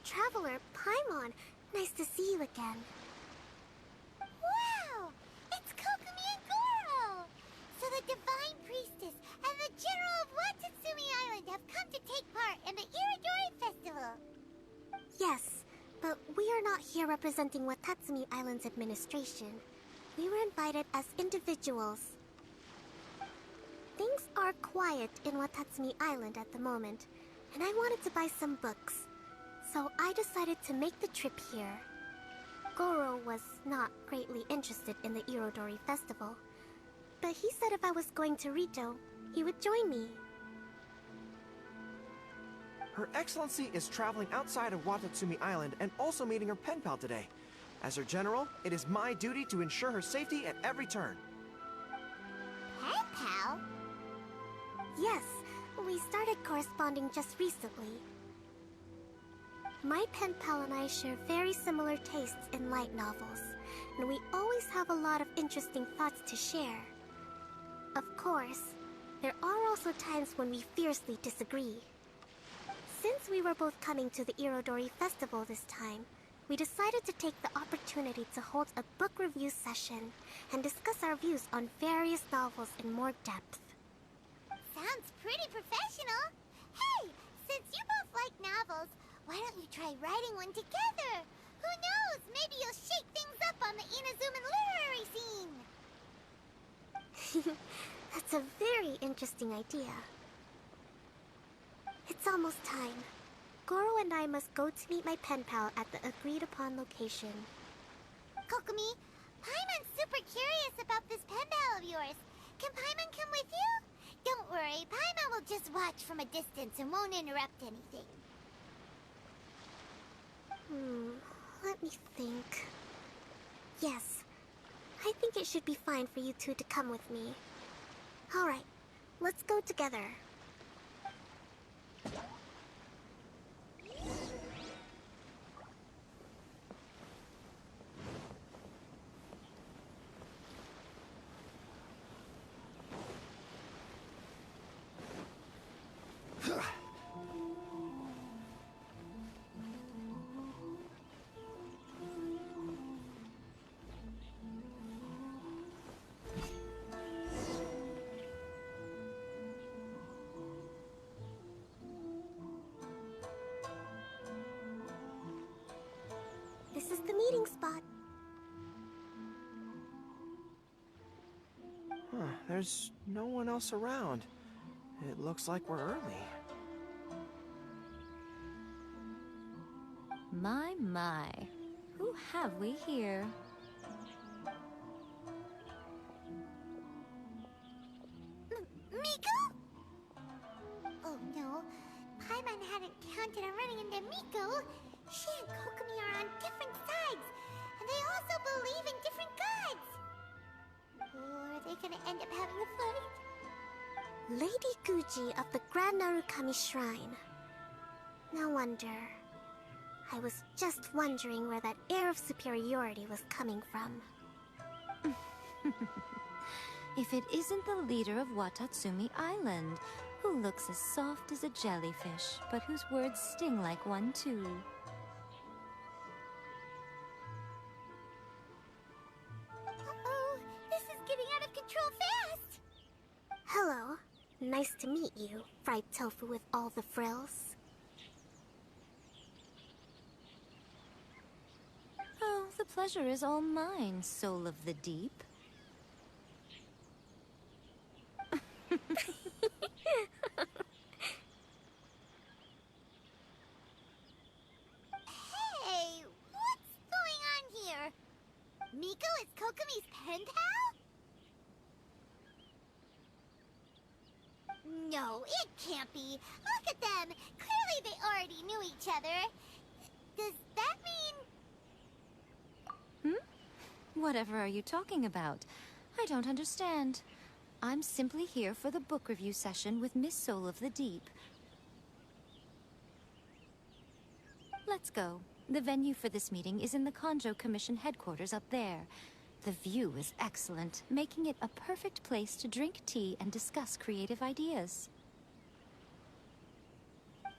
Traveler, Paimon, nice to see you again. Wow! It's Kokomi and Goro! So the Divine Priestess and the General of Watatsumi Island have come to take part in the Irodori Festival. Yes, but we are not here representing Watatsumi Island's administration. We were invited as individuals. Things are quiet in Watatsumi Island at the moment, and I wanted to buy some books. So I decided to make the trip here. Goro was not greatly interested in the Irodori Festival, but he said if I was going to Rito, he would join me. Her Excellency is traveling outside of Watatsumi Island and also meeting her pen pal today. As her general, it is my duty to ensure her safety at every turn. Pen pal? Yes, we started corresponding just recently. My pen pal and I share very similar tastes in light novels, and we always have a lot of interesting thoughts to share. Of course, there are also times when we fiercely disagree. Since we were both coming to the Irodori Festival this time, we decided to take the opportunity to hold a book review session and discuss our views on various novels in more depth. Sounds pretty professional. Hey, since you both like novels, why don't you try writing one together? Who knows? Maybe you'll shake things up on the Inazuman literary scene. That's a very interesting idea. It's almost time. Goro and I must go to meet my pen pal at the agreed-upon location. Kokomi, Paimon's super curious about this pen pal of yours. Can Paimon come with you? Don't worry, Paimon will just watch from a distance and won't interrupt anything. Let me think. Yes, I think it should be fine for you two to come with me. Alright, let's go together. This is the meeting spot. There's no one else around. It looks like we're early. My. Who have we here? Miko? Oh no, Paimon hadn't counted on running into Miko. She and Kokomi are on different sides, and they also believe in different gods. Or are they gonna end up having a fight? Lady Guji of the Grand Narukami Shrine. No wonder. I was just wondering where that air of superiority was coming from. If it isn't the leader of Watatsumi Island, who looks as soft as a jellyfish, but whose words sting like one too. Uh-oh, this is getting out of control fast! Hello. Nice to meet you, fried tofu with all the frills. Oh, the pleasure is all mine, soul of the deep. Hey, what's going on here? Miko is pen pal? No, it can't be. Look at them. Clearly they already knew each other. Does that mean... Whatever are you talking about? I don't understand. I'm simply here for the book review session with Miss Soul of the Deep. Let's go. The venue for this meeting is in the Konjo Commission headquarters up there. The view is excellent, making it a perfect place to drink tea and discuss creative ideas. Who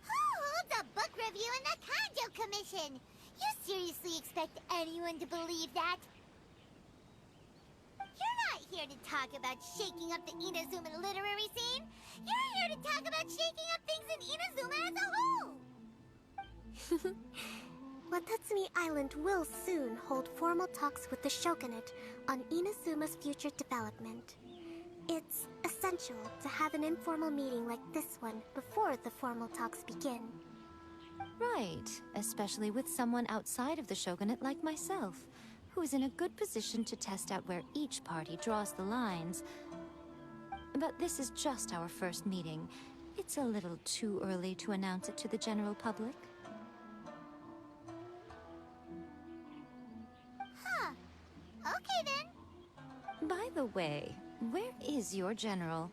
holds a book review in the Konjo Commission? You seriously expect anyone to believe that? You're not here to talk about shaking up the Inazuma literary scene. You're here to talk about shaking up things in Inazuma as a whole. Watatsumi Island will soon hold formal talks with the Shogunate on Inazuma's future development. It's essential to have an informal meeting like this one before the formal talks begin. Right, especially with someone outside of the Shogunate like myself, who is in a good position to test out where each party draws the lines. But this is just our first meeting. It's a little too early to announce it to the general public. Okay then. By the way, where is your general?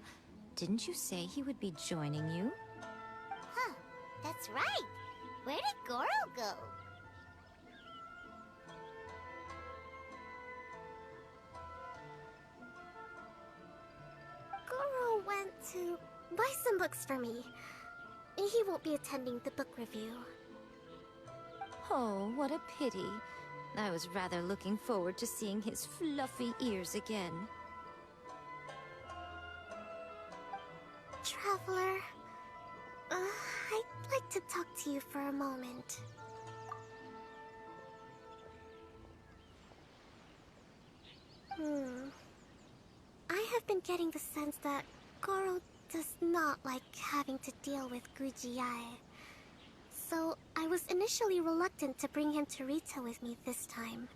Didn't you say he would be joining you? Huh, that's right. Where did Goro go? Goro went to buy some books for me. He won't be attending the book review. Oh, what a pity. I was rather looking forward to seeing his fluffy ears again. Traveler, I'd like to talk to you for a moment. I have been getting the sense that Goro does not like having to deal with Gujiai. So I was initially reluctant to bring him to Rita with me this time.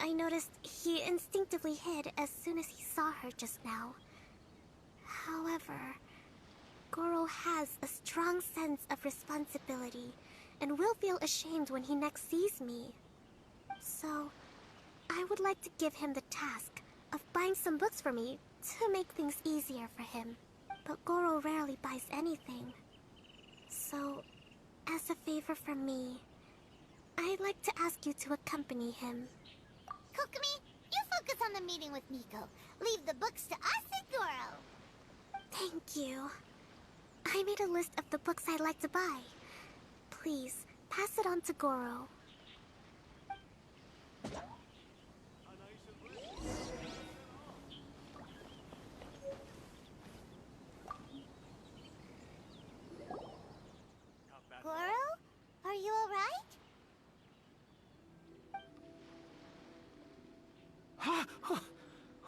I noticed he instinctively hid as soon as he saw her just now. However, Goro has a strong sense of responsibility and will feel ashamed when he next sees me. So, I would like to give him the task of buying some books for me to make things easier for him. But Goro rarely buys anything. So, as a favor from me, I'd like to ask you to accompany him. Kokumi, you focus on the meeting with Miko. Leave the books to us and Goro. Thank you. I made a list of the books I'd like to buy. Please, pass it on to Goro. Goro? Are you alright?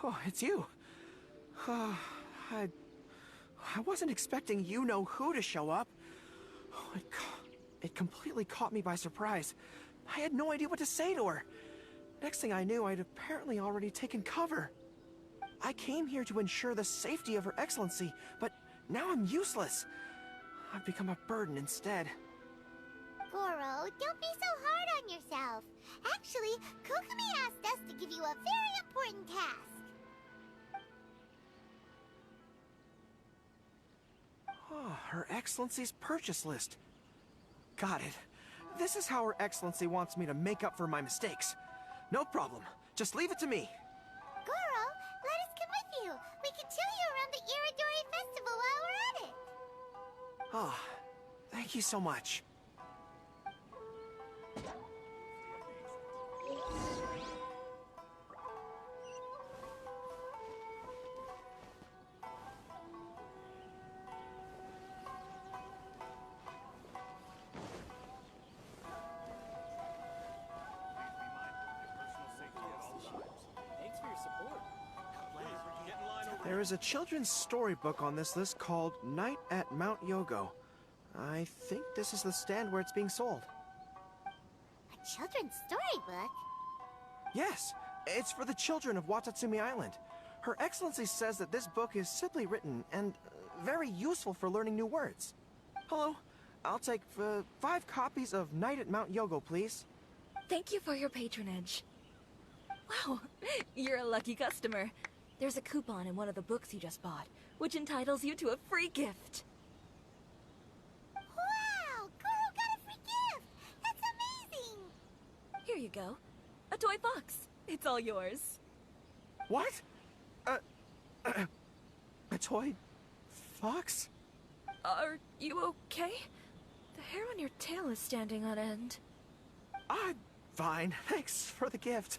Oh, it's you. I wasn't expecting you-know-who to show up. Oh, it completely caught me by surprise. I had no idea what to say to her. Next thing I knew, I'd apparently already taken cover. I came here to ensure the safety of Her Excellency, but now I'm useless. I've become a burden instead. Goro, don't be so hard on yourself. Actually, Kokumi asked us to give you a very important task. Oh, Her Excellency's purchase list. Got it. This is how Her Excellency wants me to make up for my mistakes. No problem. Just leave it to me. Goro, let us come with you. We can show you around the Irodori festival while we're at it. Ah, thank you so much. There is a children's storybook on this list called Night at Mount Yogo. I think this is the stand where it's being sold. A children's storybook? Yes, It's for the children of Watatsumi Island. Her Excellency says that this book is simply written and very useful for learning new words. Hello, I'll take 5 copies of Night at Mount Yogo, please. Thank you for your patronage. Wow, you're a lucky customer. There's a coupon in one of the books you just bought, which entitles you to a free gift. Wow! Goro got a free gift! That's amazing! Here you go. A toy box. It's all yours. What? A toy fox? Are you okay? The hair on your tail is standing on end. I'm fine. Thanks for the gift.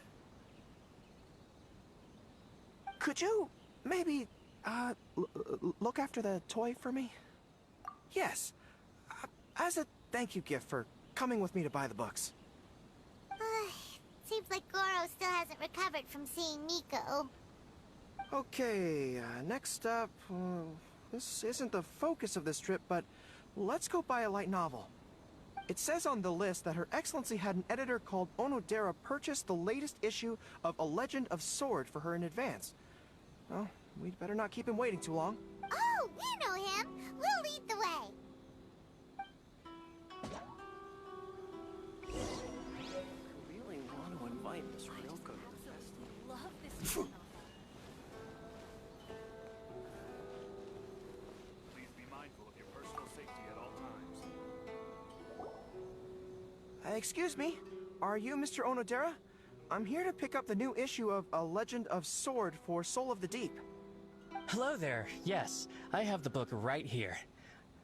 Could you maybe, look after the toy for me? Yes. As a thank you gift for coming with me to buy the books. Seems like Goro still hasn't recovered from seeing Miko. Okay, next up, this isn't the focus of this trip, but let's go buy a light novel. It says on the list that Her Excellency had an editor called Onodera purchase the latest issue of A Legend of Sword for her in advance. Well, we'd better not keep him waiting too long. Oh, we know him! We'll lead the way! Really want to invite Miss Ryoko to the festival. Love this. Please be mindful of your personal safety at all times. Excuse me, are you Mr. Onodera? I'm here to pick up the new issue of A Legend of Sword for Soul of the Deep. Hello there. Yes, I have the book right here.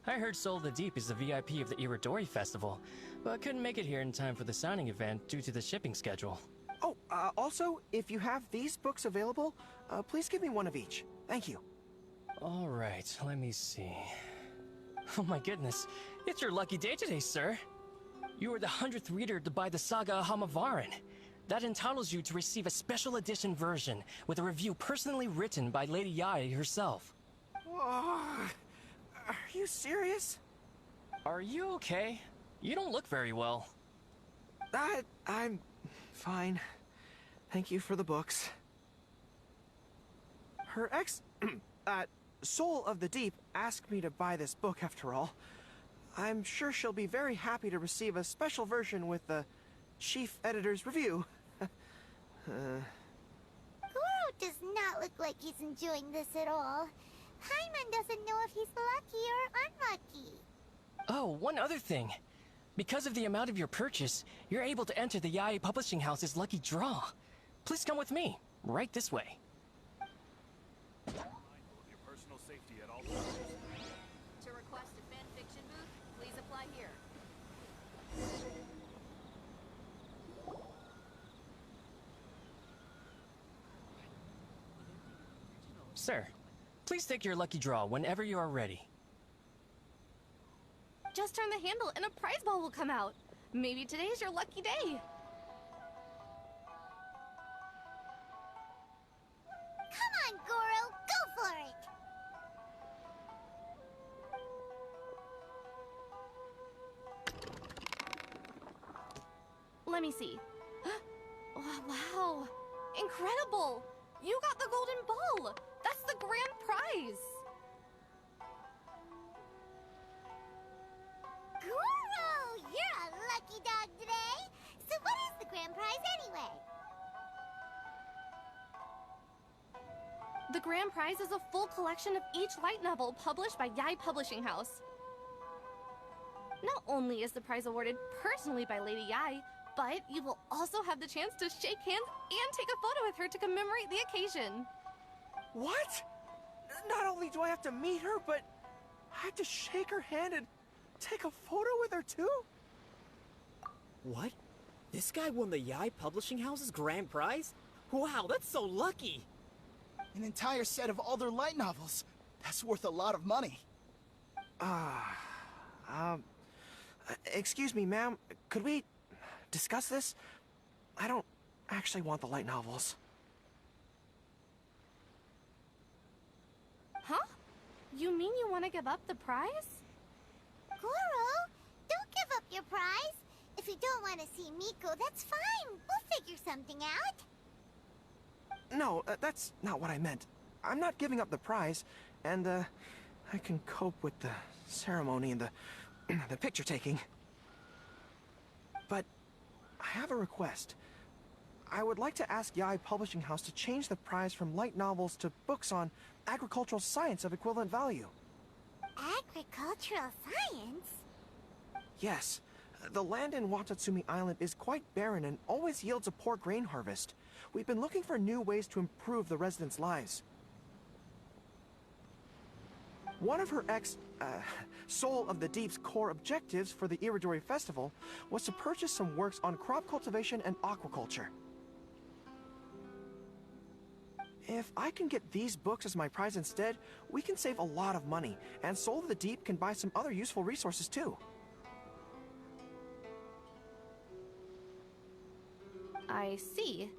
I heard Soul of the Deep is the VIP of the Irodori Festival, but couldn't make it here in time for the signing event due to the shipping schedule. Oh, also, if you have these books available, please give me one of each. Thank you. All right, let me see. Oh my goodness, it's your lucky day today, sir. You are the 100th reader to buy the Saga of Hamavaran. That entitles you to receive a special edition version with a review personally written by Lady Yae herself. Are you serious? Are you okay? You don't look very well. I'm fine. Thank you for the books. Her Soul of the Deep asked me to buy this book after all. I'm sure she'll be very happy to receive a special version with the chief editor's review. Goro does not look like he's enjoying this at all. Paimon doesn't know if he's lucky or unlucky. Oh, one other thing. Because of the amount of your purchase, you're able to enter the Yae Publishing House's lucky draw. Please come with me. Right this way. Mindful of your personal safety at all times. To request a fanfiction booth, please apply here. Sir, please take your lucky draw whenever you are ready. Just turn the handle and a prize ball will come out. Maybe today's your lucky day. Come on, Goro, go for it! Let me see. Wow. Incredible! You got the golden ball! That's the grand prize! Goro, you're a lucky dog today! So what is the grand prize anyway? The grand prize is a full collection of each light novel published by Yae Publishing House. Not only is the prize awarded personally by Lady Yae, but you will also have the chance to shake hands and take a photo with her to commemorate the occasion. What? Not only do I have to meet her, but I have to shake her hand and take a photo with her too? What? This guy won the Yae Publishing House's grand prize? Wow, that's so lucky! An entire set of all their light novels. That's worth a lot of money. Excuse me, ma'am. Could we discuss this? I don't actually want the light novels. Huh? You mean you want to give up the prize? Goro, don't give up your prize. If you don't want to see Miko, that's fine. We'll figure something out. No, that's not what I meant. I'm not giving up the prize, and, I can cope with the ceremony and the picture taking. But I have a request. I would like to ask Yai Publishing House to change the prize from light novels to books on agricultural science of equivalent value. Agricultural science? Yes. The land in Watatsumi Island is quite barren and always yields a poor grain harvest. We've been looking for new ways to improve the residents' lives. One of her Soul of the Deep's core objectives for the Irodori Festival was to purchase some works on crop cultivation and aquaculture. If I can get these books as my prize instead, we can save a lot of money, and Soul of the Deep can buy some other useful resources too. I see.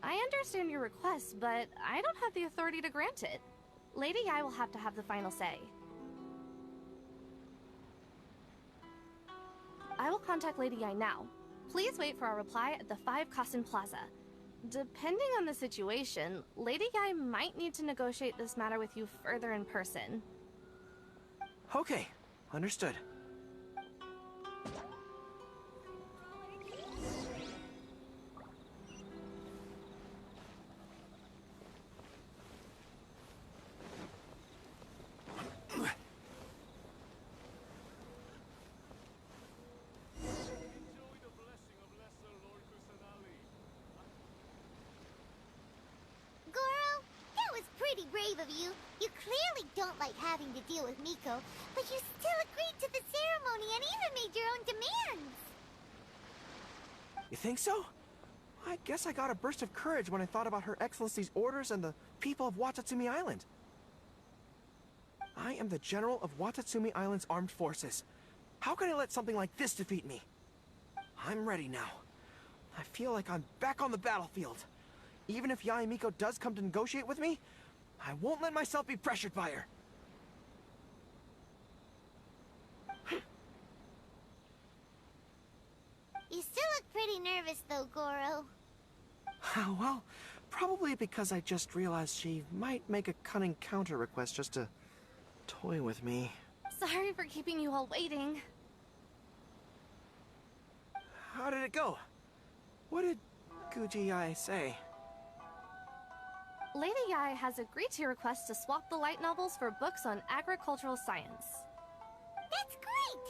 I understand your request, but I don't have the authority to grant it. Lady Yai will have to have the final say. I will contact Lady Yai now. Please wait for our reply at the 5 Kasen Plaza. Depending on the situation, Lady Yai might need to negotiate this matter with you further in person. Okay, understood. Brave of you. You clearly don't like having to deal with Miko, but you still agreed to the ceremony and even made your own demands. You think so? I guess I got a burst of courage when I thought about Her Excellency's orders and the people of Watatsumi Island. I am the General of Watatsumi Island's armed forces. How can I let something like this defeat me? I'm ready now. I feel like I'm back on the battlefield. Even if Yae Miko does come to negotiate with me, I won't let myself be pressured by her. You still look pretty nervous though, Goro. Well, probably because I just realized she might make a cunning counter request just to toy with me. Sorry for keeping you all waiting. How did it go? What did Guji Yae say? Lady Yai has agreed to your request to swap the light novels for books on agricultural science. That's great!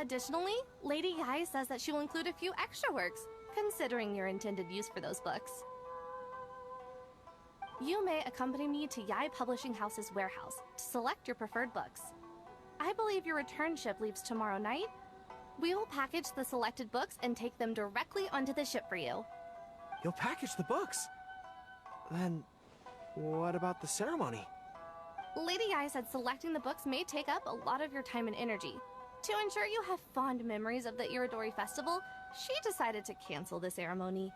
Additionally, Lady Yai says that she will include a few extra works, considering your intended use for those books. You may accompany me to Yai Publishing House's warehouse to select your preferred books. I believe your return ship leaves tomorrow night. We will package the selected books and take them directly onto the ship for you. You'll package the books? Then, what about the ceremony? Lady Yai said selecting the books may take up a lot of your time and energy. To ensure you have fond memories of the Irodori Festival, she decided to cancel the ceremony.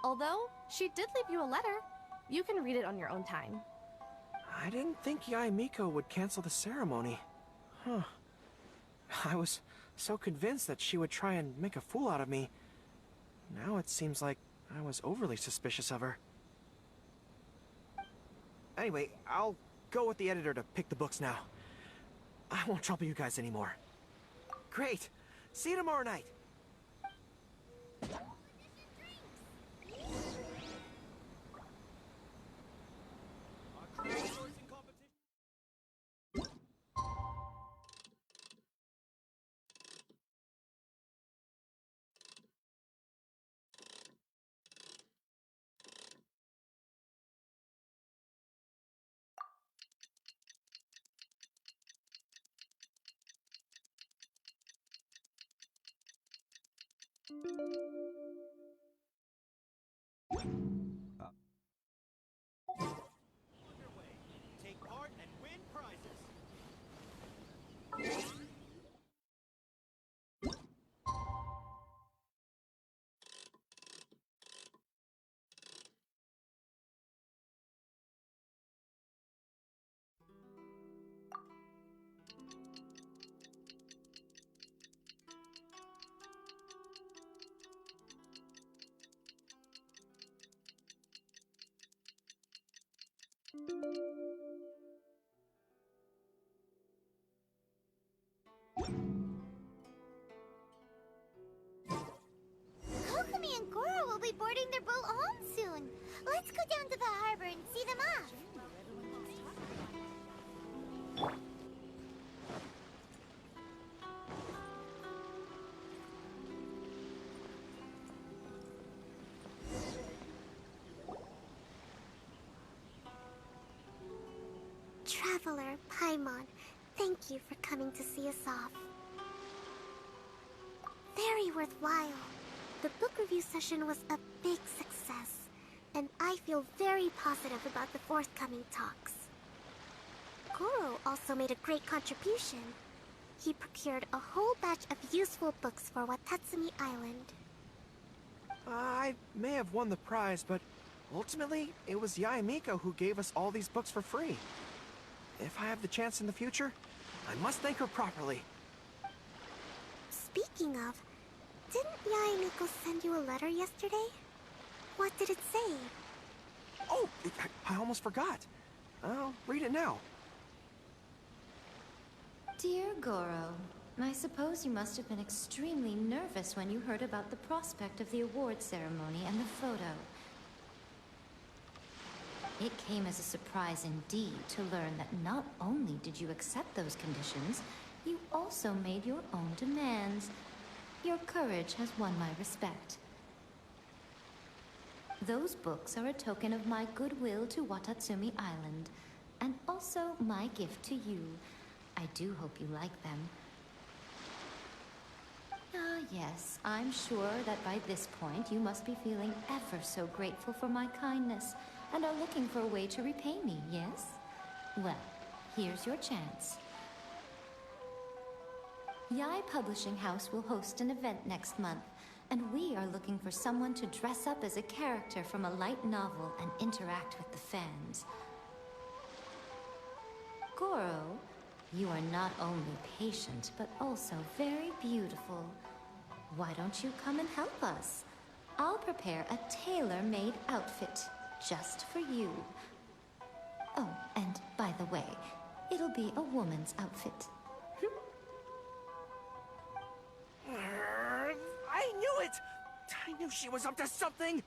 Although, she did leave you a letter. You can read it on your own time. I didn't think Yae Miko would cancel the ceremony. Huh. I was so convinced that she would try and make a fool out of me. Now it seems like I was overly suspicious of her. Anyway, I'll go with the editor to pick the books now. I won't trouble you guys anymore. Great! See you tomorrow night! Take part and win prizes. Kokomi and Goro will be boarding their boat home soon. Let's go down to the harbor and see them off. Traveler Paimon, thank you for coming to see us off. Very worthwhile. The book review session was a big success, and I feel very positive about the forthcoming talks. Goro also made a great contribution. He procured a whole batch of useful books for Watatsumi Island. I may have won the prize, but ultimately, it was Yaemiko who gave us all these books for free. If I have the chance in the future, I must thank her properly. Speaking of, didn't Yaemiko send you a letter yesterday? What did it say? Oh, I almost forgot. I'll read it now. Dear Goro, I suppose you must have been extremely nervous when you heard about the prospect of the award ceremony and the photo. It came as a surprise indeed to learn that not only did you accept those conditions, you also made your own demands. Your courage has won my respect. Those books are a token of my goodwill to Watatsumi Island, and also my gift to you. I do hope you like them. Ah, yes, I'm sure that by this point you must be feeling ever so grateful for my kindness, and are looking for a way to repay me, yes? Well, here's your chance. Yai Publishing House will host an event next month, and we are looking for someone to dress up as a character from a light novel and interact with the fans. Goro, you are not only patient, but also very beautiful. Why don't you come and help us? I'll prepare a tailor-made outfit just for you. Oh, and by the way, it'll be a woman's outfit. I knew it! I knew she was up to something!